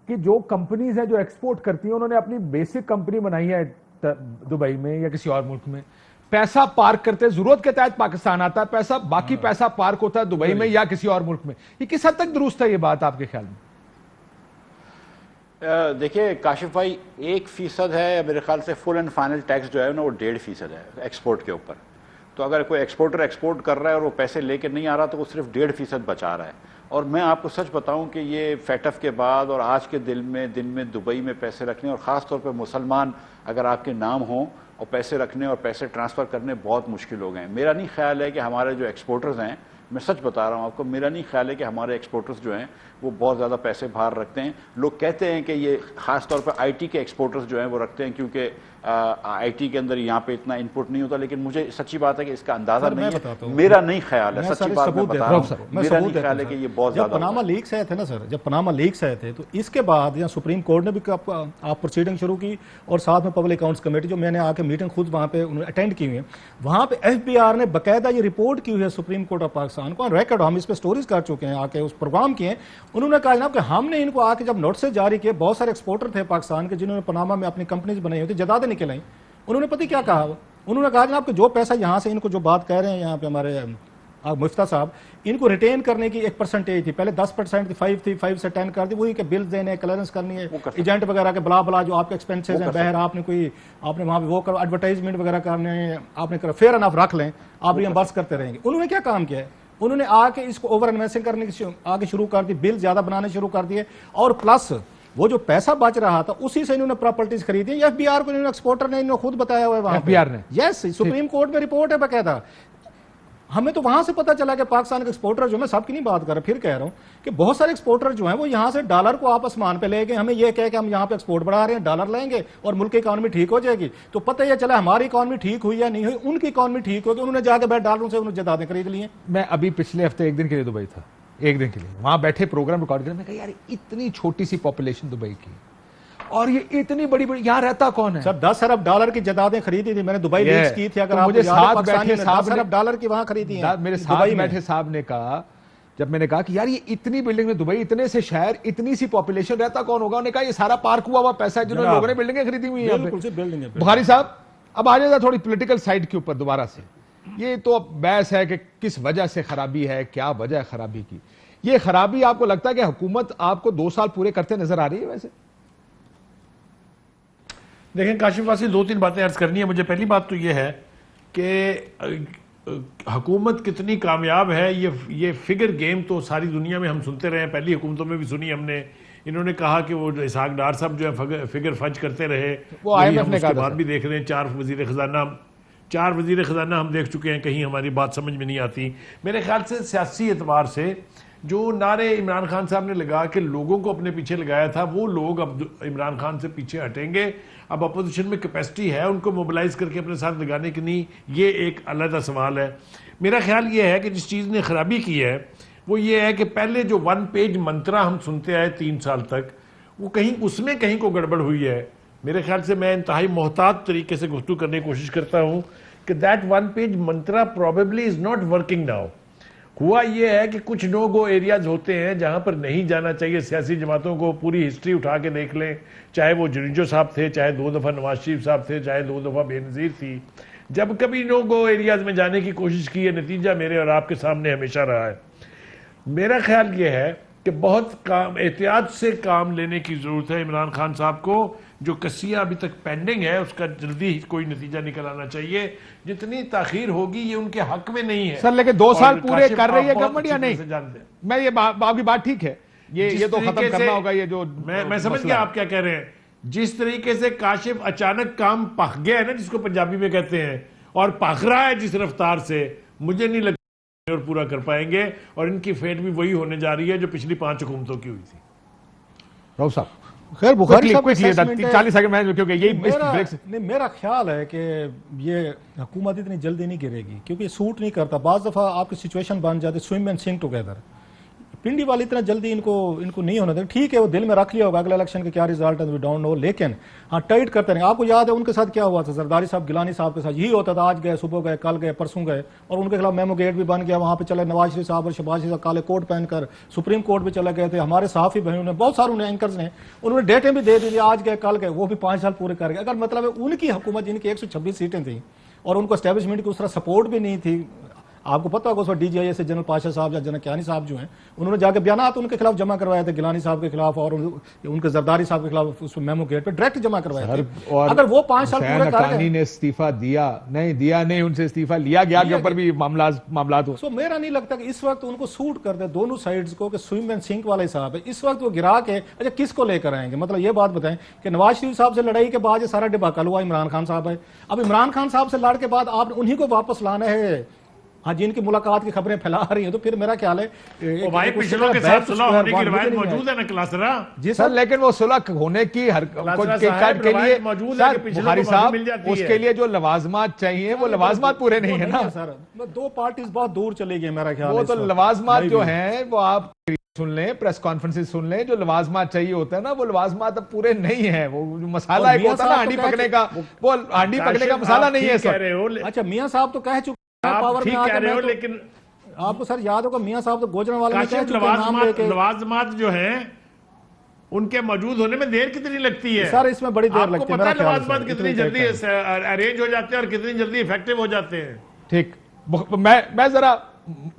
کہ جو کمپنیز ہیں جو ایکسپورٹ کرتی ہیں، انہوں نے اپنی بیسک کمپنی بنائی ہے دبئی میں یا کسی اور ملک میں، پیسہ پارک کرتے ضرورت کے تحت پاکستان آتا ہے پیسہ، باقی پیسہ پارک ہوتا ہے دبئی میں یا کسی اور ملک میں۔ یہ کس حد تک درست ہے یہ بات آپ کے خیال میں؟ دیکھیے کاشف بھائی، 1% ہے میرے خیال سے فل اینڈ فائنل ٹیکس جو ہے نا، وہ 1.5% ہے ایکسپورٹ کے اوپر۔ تو اگر کوئی ایکسپورٹر ایکسپورٹ کر رہا ہے اور وہ پیسے لے کے نہیں آ رہا تو وہ صرف 1.5% بچا رہا ہے۔ اور میں آپ کو سچ بتاؤں کہ یہ فیٹف کے بعد اور آج کے دن میں دبئی میں پیسے رکھنے، اور خاص طور پہ مسلمان اگر آپ کے نام ہوں اور پیسے رکھنے اور پیسے ٹرانسفر کرنے بہت مشکل ہو گئے ہیں۔ میرا نہیں خیال ہے کہ ہمارے جو ایکسپورٹرز ہیں، میں سچ بتا رہا ہوں آپ کو، میرا نہیں خیال ہے کہ ہمارے ایکسپورٹرز جو ہیں وہ بہت زیادہ پیسے باہر رکھتے ہیں۔ لوگ کہتے ہیں کہ یہ خاص طور پہ آئی ٹی کے ایکسپورٹرز جو ہیں وہ رکھتے ہیں کیونکہ آئی ٹی کے اندر یہاں پہ اتنا ان پٹ نہیں ہوتا، لیکن مجھے سچی بات ہے کہ اس کا اندازہ نہیں ہے، میرا نہیں خیال ہے، سچی بات میں بتا رہا ہوں، میرا نہیں خیال ہے کہ یہ بہت زیادہ۔ جب پاناما لیکس آئے تھے نا سر، جب پاناما لیکس آئے تھے تو اس کے بعد یہاں سپریم کورٹ نے بھی آپ پروسیڈنگ شروع کی، اور ساتھ میں پبلک اکاؤنٹس کمیٹی، جو میں نے آ کے میٹنگ خود وہاں پہ اٹینڈ کی ہوئی ہے، وہاں پہ ایف بی آر نے باقاعدہ یہ رپورٹ کی ہوئی ہے سپریم کورٹ آف پاکستان کو، ریکارڈ ہم اس پہ سٹوریز کر چکے ہیں، آ کے اس پروگرام کیے ہیں۔ انہوں نے کہا جناب کہ ہم نے ان کو آ کے جب نوٹسز جاری کیے، بہت سارے ایکسپورٹر تھے پاکستان کے جنہوں نے پاناما میں اپنی کمپنیز بنائی ہوئی تھی، جدادیں نکلیں، انہوں نے پتہ کیا کہا، انہوں نے کہا جناب کہ جو پیسہ یہاں سے ان کو جو بات کہہ رہے ہیں یہاں پہ ہمارے مفتہ صاحب، ان کو ریٹین کرنے کی ایک پرسنٹیج تھی، پہلے 10% تھی، 5 تھی، 5 سے 10 کر دی، وہی کہ بلز دینے، کلیئرنس کرنی ہے، ایجنٹ وغیرہ کے بلا بلا جو آپ کے ایکسپینسز ہیں باہر، آپ نے وہاں پہ وہ کرو، ایڈورٹائزمنٹ وغیرہ کرنے آپ نے کرو، فیئر انف رکھ لیں، آپ ریمبرس کرتے رہیں گے۔ انہوں نے کیا کام کیا ہے، انہوں نے آ کے اس کو اوور انویسٹنگ کرنے کی آگے شروع کر دی، بل زیادہ بنانے شروع کر دیے، اور پلس وہ جو پیسہ بچ رہا تھا اسی سے انہوں نے پراپرٹیز خریدی۔ ایف بی آر کو انہوں نے ایکسپورٹر نے خود بتایا ہوا ہے، وہاں پہ یس سپریم کورٹ میں رپورٹ ہے باقاعدہ۔ ہمیں تو وہاں سے پتہ چلا کہ پاکستان کے ایکسپورٹر جو، میں سب کی نہیں بات کر رہا، پھر کہہ رہا ہوں کہ بہت سارے ایکسپورٹر جو ہیں وہ یہاں سے ڈالر کو آپ آسمان پہ لے گئے، ہمیں یہ کہہ کہ ہم یہاں پہ ایکسپورٹ بڑھا رہے ہیں، ڈالر لیں گے اور ملک کی اکانومی ٹھیک ہو جائے گی۔ تو پتہ یہ چلا ہماری اکانومی ٹھیک ہوئی یا نہیں ہوئی، ان کی اکانومی ٹھیک ہوگی، انہوں نے جا کے بیٹھ ڈالروں سے انہوں نے جدادیں خرید لی ہیں۔ میں ابھی پچھلے ہفتے ایک دن کے لیے دبئی تھا، ایک دن کے لیے وہاں بیٹھے پروگرام ریکارڈ کرنے میں کہا یار اتنی چھوٹی سی پاپولیشن دبئی کی اور یہ اتنی بڑی یہاں رہتا کون ہے؟ سر 10 ارب ڈالر کی جدادیں خریدی تھی میں نے، دبئی لیکس کی تھی، اگر آپ مجھے ساتھ بیٹھے 10 ارب ڈالر کی وہاں خریدی ہیں، میرے ساتھ بیٹھے صاحب نے کہا جب میں نے کہا کہ یار یہ اتنی بلڈنگ میں دبئی اتنے سے شہر اتنی سی پاپولیشن رہتا کون ہوگا, انہوں نے کہا یہ سارا پارک ہوا پیسہ ہے جنہوں نے لوگوں نے بلڈنگیں خریدی ہوئی ہیں. بالکل سے بلڈنگ ہے. بخاری صاحب اب آ جائے تھوڑی پولیٹیکل سائڈ کے اوپر دوبارہ سے. یہ تو اب بحث ہے کہ کس وجہ سے خرابی ہے, کیا وجہ ہے خرابی کی. یہ خرابی آپ کو لگتا ہے کہ حکومت آپ کو 2 سال پورے کرتے نظر آ رہی ہے؟ ویسے دیکھیں کاشف واسی 2-3 باتیں عرض کرنی ہے مجھے. پہلی بات تو یہ ہے کہ حکومت کتنی کامیاب ہے, یہ فگر گیم تو ساری دنیا میں ہم سنتے رہے ہیں, پہلی حکومتوں میں بھی سنی ہم نے. انہوں نے کہا کہ وہ اسحاق ڈار صاحب جو ہے فگر فج کرتے رہے, وہ IMF نے اس کہا کے بعد بھی دیکھ رہے ہیں 4 وزیر خزانہ ہم دیکھ چکے ہیں, کہیں ہماری بات سمجھ میں نہیں آتی. میرے خیال سے سیاسی اعتبار سے جو نعرے عمران خان صاحب نے لگا کہ لوگوں کو اپنے پیچھے لگایا تھا, وہ لوگ اب عمران خان سے پیچھے ہٹیں گے. اب اپوزیشن میں کیپیسٹی ہے ان کو موبلائز کر کے اپنے ساتھ لگانے کی نہیں, یہ ایک علیحدہ سوال ہے. میرا خیال یہ ہے کہ جس چیز نے خرابی کی ہے وہ یہ ہے کہ پہلے جو 1 پیج منترا ہم سنتے آئے 3 سال تک, وہ کہیں اس میں کہیں کو گڑبڑ ہوئی ہے. میرے خیال سے میں انتہائی محتاط طریقے سے گفتگو کرنے کی کوشش کرتا ہوں کہ that 1 page mantra probably is not working now. ہوا یہ ہے کہ کچھ نو گو ایریاز ہوتے ہیں جہاں پر نہیں جانا چاہیے. سیاسی جماعتوں کو پوری ہسٹری اٹھا کے دیکھ لیں, چاہے وہ جنیجو صاحب تھے, چاہے 2 دفعہ نواز شریف صاحب تھے, چاہے 2 دفعہ بے نظیر تھی. جب کبھی نو گو ایریاز میں جانے کی کوشش کی ہے, نتیجہ میرے اور آپ کے سامنے ہمیشہ رہا ہے. میرا خیال یہ ہے کہ بہت احتیاط سے کام لینے کی ضرورت ہے عمران خان صاحب کو. جو کسیہ ابھی تک پینڈنگ ہے اس کا جلدی ہی کوئی نتیجہ نکل آنا چاہیے. جتنی تاخیر ہوگی یہ ان کے حق میں نہیں ہے. سر لیکن 2 سال پورے کر رہی ہے گورنمنٹ یا نہیں؟ میں یہ آپ کی بات ٹھیک ہے, یہ تو ختم کرنا ہوگا. یہ جو میں سمجھ گیا آپ کیا کہہ رہے ہیں. جس طریقے سے کاشف اچانک کام پک گیا ہے نا, جس کو پنجابی میں کہتے ہیں, اور پک رہا ہے جس رفتار سے, مجھے نہیں لگتا اور پورا کر پائیں گے. اور ان کی فیٹ بھی وہی ہونے جا رہی ہے جو پچھلی 5 حکومتوں کی ہوئی تھی. راؤ صاحب خیر بخاری صاحب 40 سیکنڈ میں, کیونکہ یہی میرا خیال ہے کہ یہ حکومت اتنی جلدی نہیں گرے گی, کیونکہ یہ سوٹ نہیں کرتا. بعض دفعہ آپ کی سچویشن بن جاتی swim and sink together. Pindi والی اتنا جلدی ان کو نہیں ہونا تھا. ٹھیک ہے وہ دل میں رکھ لیا ہوگا اگلے الیکشن کے کیا رزلٹ ہے وی ڈونٹ نو, لیکن ہاں ٹائٹ کرتے رہیں. آپ کو یاد ہے ان کے ساتھ کیا ہوا تھا, زرداری صاحب گیلانی صاحب کے ساتھ یہی ہوتا تھا. آج گئے, صبح گئے, کل گئے, پرسوں گئے, اور ان کے خلاف میمو گیٹ بھی بن گیا. وہاں پہ چلے نواز شریف صاحب اور شہباز شریف صاحب کالے کوٹ پہن کر سپریم کورٹ پہ چلے گئے تھے. ہمارے صحافی بہنوں نے, بہت سارے اینکرز نے, انہوں نے ڈیٹیں بھی دے دی, آج گئے کل گئے, وہ بھی 5 سال پورے کر گئے. اگر مطلب ہے ان کی حکومت جن کی 126 سیٹیں تھیں اور ان کو اسٹیبلشمنٹ کی اس طرح سپورٹ بھی نہیں تھی. آپ کو پتا ہوگا اس وقت ڈی جی آئی ایس سے جنرل پاشا صاحب یا جنرل کیانی صاحب جو ہیں, انہوں نے جا کے بیانات ان کے خلاف جمع کروائے تھے, گیلانی صاحب کے خلاف اور ان کے زرداری صاحب کے خلاف اس میمو گیٹ پہ ڈائریکٹ جمع کروائے تھے. اگر وہ 5 سال پورے کر گئے, نے استعفیٰ دیا نہیں, ان سے استعفیٰ لیا گیا کے اوپر بھی معاملات ہو. سو میرا نہیں لگتا کہ اس وقت ان کو سوٹ کر دے دونوں سائڈز کو, کہ سوئم اینڈ سنک والا حساب ہے. اس وقت وہ گرا کے اچھا کس کو لے کر آئیں گے. مطلب یہ بات بتائیں کہ نواز شریف صاحب سے لڑائی کے بعد یہ سارا ڈباکل ہوا, عمران خان صاحب ہے. اب عمران خان صاحب سے لڑ کے بعد آپ نے انہی کو واپس لانا ہے, ہاں جن کی ملاقات کی خبریں پھیلا رہی ہیں. تو پھر میرا خیال ہے بھائی پچھلوں کے ساتھ صلح ہونے کی روایت موجود ہے نا کلاسرا. جی سر, لیکن وہ صلح ہونے کی کے لیے بخاری صاحب اس کے لیے جو لوازمات چاہیے وہ لوازمات پورے نہیں ہیں نا سر. 2 پارٹیز بہت دور چلی گئی میرا خیال ہے. وہ تو لوازمات جو ہیں وہ آپ سن لیں, پریس کانفرنس سن لیں, جو لوازمات چاہیے ہوتا ہے نا وہ لوازمات اب پورے نہیں ہیں. وہ مسالہ ایک ہوتا ہے نا ہانڈی پکنے کا, وہ ہانڈی پکنے کا مسالہ نہیں ہے سر. اچھا میاں صاحب تو کہہ چکے آپ ٹھیک کہہ رہے ہو, لیکن آپ کو سر یاد ہوگا میاں صاحب تو گوجران والے میں کہہ چکے ہیں لوازمات جو ہیں ان کے موجود ہونے میں دیر کتنی لگتی ہے سر. اس میں بڑی دیر لگتی ہے. آپ کو پتہ لوازمات کتنی جلدی ارینج ہو جاتے ہیں اور کتنی جلدی ایفیکٹو ہو جاتے ہیں. ٹھیک, میں ذرا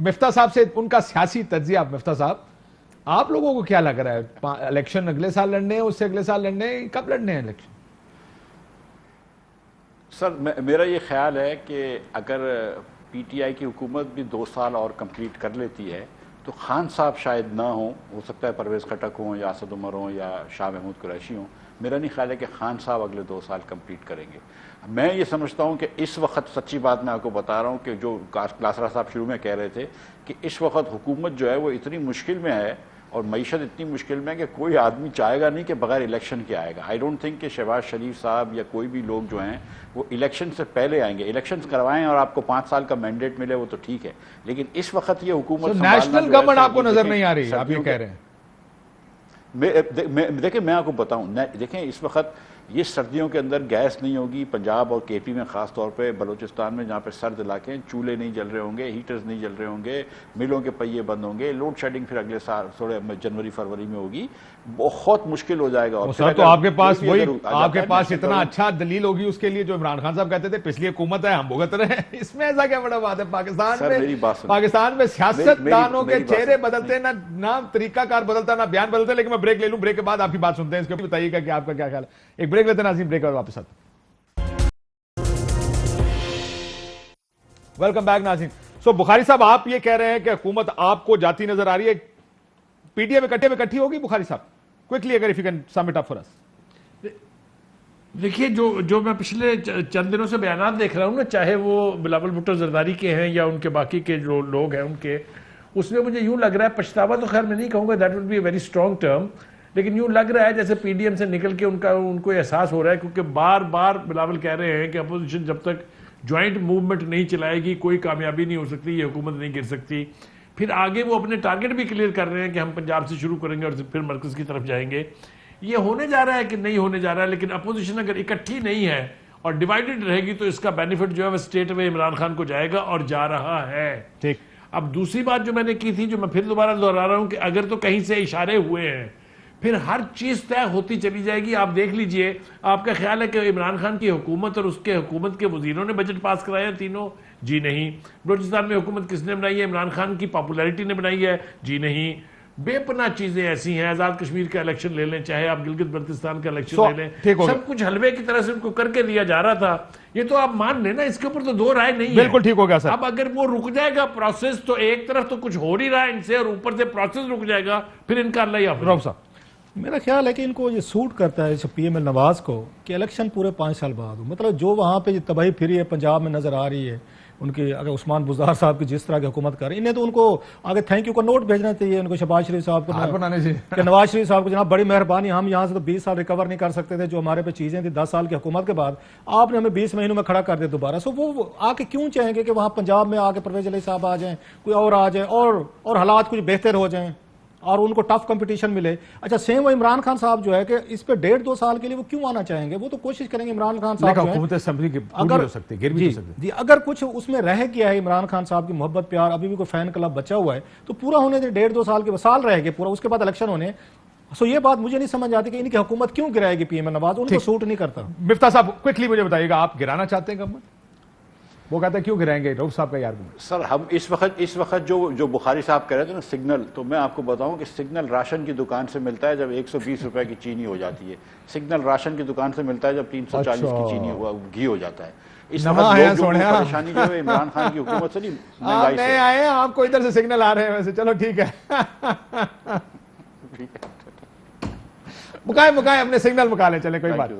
مفتاح صاحب سے ان کا سیاسی تجزیہ. مفتاح صاحب آپ لوگوں کو کیا لگ رہا ہے, الیکشن اگلے سال لڑنے ہیں, اس سے اگلے سال لڑنے ہیں, کب لڑنے ہیں الیکشن؟ سر میرا یہ خیال ہے کہ اگر پی ٹی آئی کی حکومت بھی 2 سال اور کمپلیٹ کر لیتی ہے تو خان صاحب شاید نہ ہو سکتا ہے پرویز خٹک ہوں یا اسد عمر ہوں یا شاہ محمود قریشی ہوں. میرا نہیں خیال ہے کہ خان صاحب اگلے 2 سال کمپلیٹ کریں گے. میں یہ سمجھتا ہوں کہ اس وقت سچی بات میں آپ کو بتا رہا ہوں کہ جو کلاسرا صاحب شروع میں کہہ رہے تھے کہ اس وقت حکومت جو ہے وہ اتنی مشکل میں ہے اور معیشت اتنی مشکل میں ہے کہ کوئی آدمی چاہے گا نہیں کہ بغیر الیکشن کے آئے گا. آئی ڈونٹ تھنک کہ شہباز شریف صاحب یا کوئی بھی لوگ جو ہیں وہ الیکشن سے پہلے آئیں گے. الیکشنز کروائیں اور آپ کو 5 سال کا مینڈیٹ ملے وہ تو ٹھیک ہے, لیکن اس وقت یہ حکومت نیشنل گورنمنٹ آپ کو نظر نہیں آ رہی, آپ یہ کہہ رہے ہیں. دیکھیں میں آپ کو بتاؤں, دیکھیں اس وقت یہ سردیوں کے اندر گیس نہیں ہوگی. پنجاب اور کے پی میں خاص طور پہ, بلوچستان میں جہاں پہ سرد علاقے ہیں, چولہے نہیں جل رہے ہوں گے, ہیٹرز نہیں جل رہے ہوں گے, ملوں کے پہیے بند ہوں گے, لوڈ شیڈنگ پھر اگلے سال تھوڑے جنوری فروری میں ہوگی, بہت مشکل ہو جائے گا. اور سر تو آپ کے پاس وہی, آپ کے پاس اتنا اچھا دلیل ہوگی اس کے لیے جو عمران خان صاحب کہتے تھے پچھلی حکومت ہے ہم بھگت رہے ہیں, اس میں ایسا کیا بڑا بات ہے؟ پاکستان میں سیاست دانوں کے چہرے بدلتے, نہ طریقہ کار بدلتا, نہ بیان بدلتے. لیکن میں بریک لے لوں, بریک کے بعد آپ کی بات سنتے ہیں, اس کے بتائیے گا کہ آپ کا کیا خیال ہے. ایک بریک لیتے ہیں ناظرین, بریک اور واپس آتے ہیں. ویلکم بیک ناظرین. سو بخاری صاحب آپ یہ کہہ رہے ہیں کہ حکومت آپ کو جاتی نظر آ رہی ہے, پی ٹی اے میں اکٹھی ہوگی بخاری صاحب؟ کوئکلی اگر if you can sum it up for us. دیکھیے جو میں پچھلے چند دنوں سے بیانات دیکھ رہا ہوں نا, چاہے وہ بلاول بھٹو زرداری کے ہیں یا ان کے باقی کے جو لوگ ہیں ان کے, اس میں مجھے یوں لگ رہا ہے, پچھتاوا تو خیر میں نہیں کہوں گا, that would be a very strong term, لیکن یوں لگ رہا ہے جیسے پی ڈی ایم سے نکل کے ان کو احساس ہو رہا ہے, کیونکہ بار بار بلاول کہہ رہے ہیں کہ اپوزیشن جب تک جوائنٹ موومنٹ نہیں چلائے گی کوئی کامیابی نہیں ہو سکتی, یہ حکومت نہیں گر سکتی. پھر آگے وہ اپنے ٹارگٹ بھی کلیئر کر رہے ہیں کہ ہم پنجاب سے شروع کریں گے اور پھر مرکز کی طرف جائیں گے. یہ ہونے جا رہا ہے کہ نہیں ہونے جا رہا ہے, لیکن اپوزیشن اگر اکٹھی نہیں ہے اور ڈیوائیڈڈ رہے گی تو اس کا بینیفٹ جو ہے وہ اسٹیٹ میں عمران خان کو جائے گا, اور جا رہا ہے. ٹھیک. اب دوسری بات جو میں نے کی تھی, جو میں پھر دوبارہ دہرا رہا ہوں, کہ اگر تو کہیں سے اشارے ہوئے ہیں پھر ہر چیز طے ہوتی چلی جائے گی. آپ دیکھ لیجئے, آپ کا خیال ہے کہ عمران خان کی حکومت اور اس کے حکومت کے وزیروں نے بجٹ پاس کرایا ہیں تینوں؟ جی نہیں. بلوچستان میں حکومت کس نے بنائی ہے؟ عمران خان کی پاپولیرٹی نے بنائی ہے؟ جی نہیں. بے پناہ چیزیں ایسی ہیں, آزاد کشمیر کا الیکشن لے لیں, چاہے آپ گلگت بلتستان کا الیکشن لے لیں, سب کچھ حلوے کی طرح سے ان کو کر کے دیا جا رہا تھا. یہ تو آپ مان لیں نا, اس کے اوپر تو دو رائے نہیں ہے. بالکل ٹھیک ہو گیا سر. اب اگر وہ رک جائے گا پروسیس, تو ایک طرف تو کچھ ہو نہیں رہا ہے ان سے, اور اوپر سے پروسیس رک جائے گا, پھر ان کا اللہ ہی روف صاحب. میرا خیال ہے کہ ان کو یہ سوٹ کرتا ہے پی ایم ایل نواز کو کہ الیکشن پورے 5 سال بعد ہو. مطلب جو وہاں پہ تباہی پھری ہے پنجاب میں نظر آ رہی ہے, ان کی اگر عثمان بزدار صاحب کی جس طرح کی حکومت کر رہے ہیں, انہیں تو ان کو آگے تھینک یو کا نوٹ بھیجنا چاہیے ان کو, شہباز شریف صاحب کو کہ نواز شریف صاحب کو جناب بڑی مہربانی, ہم یہاں سے تو 20 سال ریکور نہیں کر سکتے تھے, جو ہمارے پہ چیزیں تھیں 10 سال کی حکومت کے بعد آپ نے ہمیں 20 مہینوں میں کھڑا کر دیا دوبارہ. سو وہ آ کے کیوں چاہیں گے کہ وہاں پنجاب میں آ کے پرویز علی صاحب آ جائیں, کوئی اور آ جائیں, اور حالات کچھ بہتر ہو جائیں اور ان کو ٹف کمپٹیشن ملے. اچھا سیم وہ عمران خان صاحب جو ہے کہ اس پہ 1.5-2 سال کے لیے وہ کیوں آنا چاہیں گے؟ وہ تو کوشش کریں گے عمران خان صاحب جی اگر کچھ اس میں رہ گیا ہے عمران خان صاحب کی محبت پیار, ابھی بھی کوئی فین کلب بچا ہوا ہے, تو پورا ہونے دے. 1.5-2 سال کے سال رہ گئے پورا, اس کے بعد الیکشن ہونے. سو یہ بات مجھے نہیں سمجھ آتی کہ ان کی حکومت کیوں گرائے گی پی ایم نواز, ان کو سوٹ نہیں کرتا. مفتاح صاحب کوئکلی مجھے بتائیے گا, آپ گرانا چاہتے ہیں گورنمنٹ؟ وہ کہتے ہیں کیوں گرائیں گے روف صاحب کا یار؟ سر ہم اس وقت جو بخاری صاحب کہہ رہے تھے نا سگنل, تو میں آپ کو بتاؤں کہ سگنل راشن کی دکان سے ملتا ہے جب 120 روپے کی چینی ہو جاتی ہے. سگنل راشن کی دکان سے ملتا ہے جب 340 کی چینی گھی ہو جاتا ہے. اس وقت لوگ جو پریشانی جو ہے عمران خان کی حکومت سے نہیں, مہنگائی سے. نئے آئے ہیں, آپ کو ادھر سے سگنل آ رہے ہیں ویسے, چلو ٹھیک ہے. مکائے اپنے سگنل مکا لیں, چلے کوئی بات.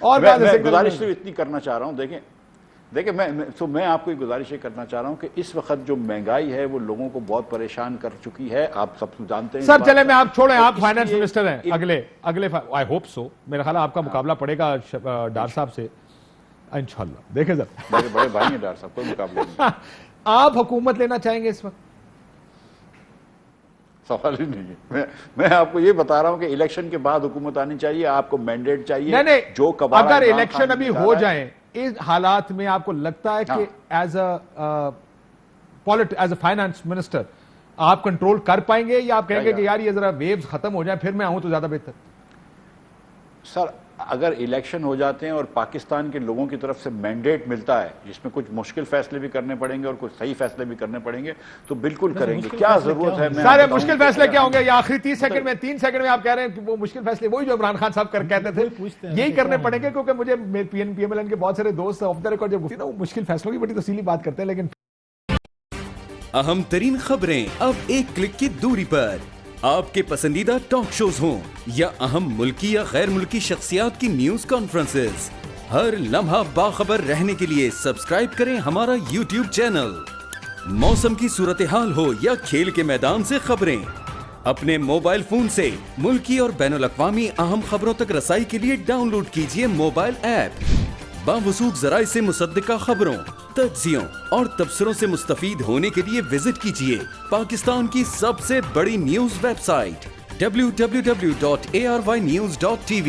اور میں گزارش تو اتنی کرنا چاہ رہا ہوں, دیکھیں میں آپ کو یہ گزارش یہ کرنا چاہ رہا ہوں کہ اس وقت جو مہنگائی ہے وہ لوگوں کو بہت پریشان کر چکی ہے, آپ سب جانتے ہیں. سر چلے میں آپ چھوڑیں, آپ فائنانس منسٹر ہیں اگلے آئی ہوپ سو, میرا خیال ہے آپ کا مقابلہ پڑے گا ڈار صاحب سے انشاءاللہ. دیکھیں سر, میرے بڑے بھائی ہیں ڈار صاحب, کوئی مقابلہ نہیں. آپ حکومت لینا چاہیں گے اس وقت؟ سوال ہی نہیں ہے. میں آپ کو یہ بتا رہا ہوں کہ الیکشن کے بعد حکومت آنی چاہیے, آپ کو مینڈیٹ چاہیے. جو اگر الیکشن ابھی ہو جائیں اس حالات میں, آپ کو لگتا ہے کہ ایز اے فائنانس منسٹر آپ کنٹرول کر پائیں گے, یا آپ کہیں گے کہ یار یہ ذرا ویوز ختم ہو جائیں پھر میں آؤں تو زیادہ بہتر؟ سر اگر الیکشن ہو جاتے ہیں اور پاکستان کے لوگوں کی طرف سے مینڈیٹ ملتا ہے جس میں کچھ مشکل فیصلے بھی کرنے پڑیں گے اور کچھ صحیح فیصلے بھی کرنے پڑیں گے, تو بالکل کریں گے. کیا ضرورت ہے؟ سارے مشکل فیصلے کیا ہوں گے؟ یا آخری 3 سیکنڈ میں آپ کہہ رہے ہیں کہ وہ مشکل فیصلے وہی جو عمران خان صاحب کہتے تھے یہی کرنے پڑیں گے, کیونکہ مجھے پی ایم ایل این کے بہت سارے دوست آف دا ریکارڈ جب گفتگو وہ مشکل فیصلوں کی بڑی تفصیلی بات کرتے ہیں. لیکن اہم ترین خبریں اب ایک کلک کی دوری پر, آپ کے پسندیدہ ٹاک شوز ہوں یا اہم ملکی یا غیر ملکی شخصیات کی نیوز کانفرنسز, ہر لمحہ باخبر رہنے کے لیے سبسکرائب کریں ہمارا یوٹیوب چینل. موسم کی صورتحال ہو یا کھیل کے میدان سے خبریں, اپنے موبائل فون سے ملکی اور بین الاقوامی اہم خبروں تک رسائی کے لیے ڈاؤن لوڈ کیجیے موبائل ایپ. باوثوق ذرائع سے مصدقہ خبروں, تجزیوں اور تبصروں سے مستفید ہونے کے لیے وزٹ کیجیے پاکستان کی سب سے بڑی نیوز ویب سائٹ www.arYnews.tv.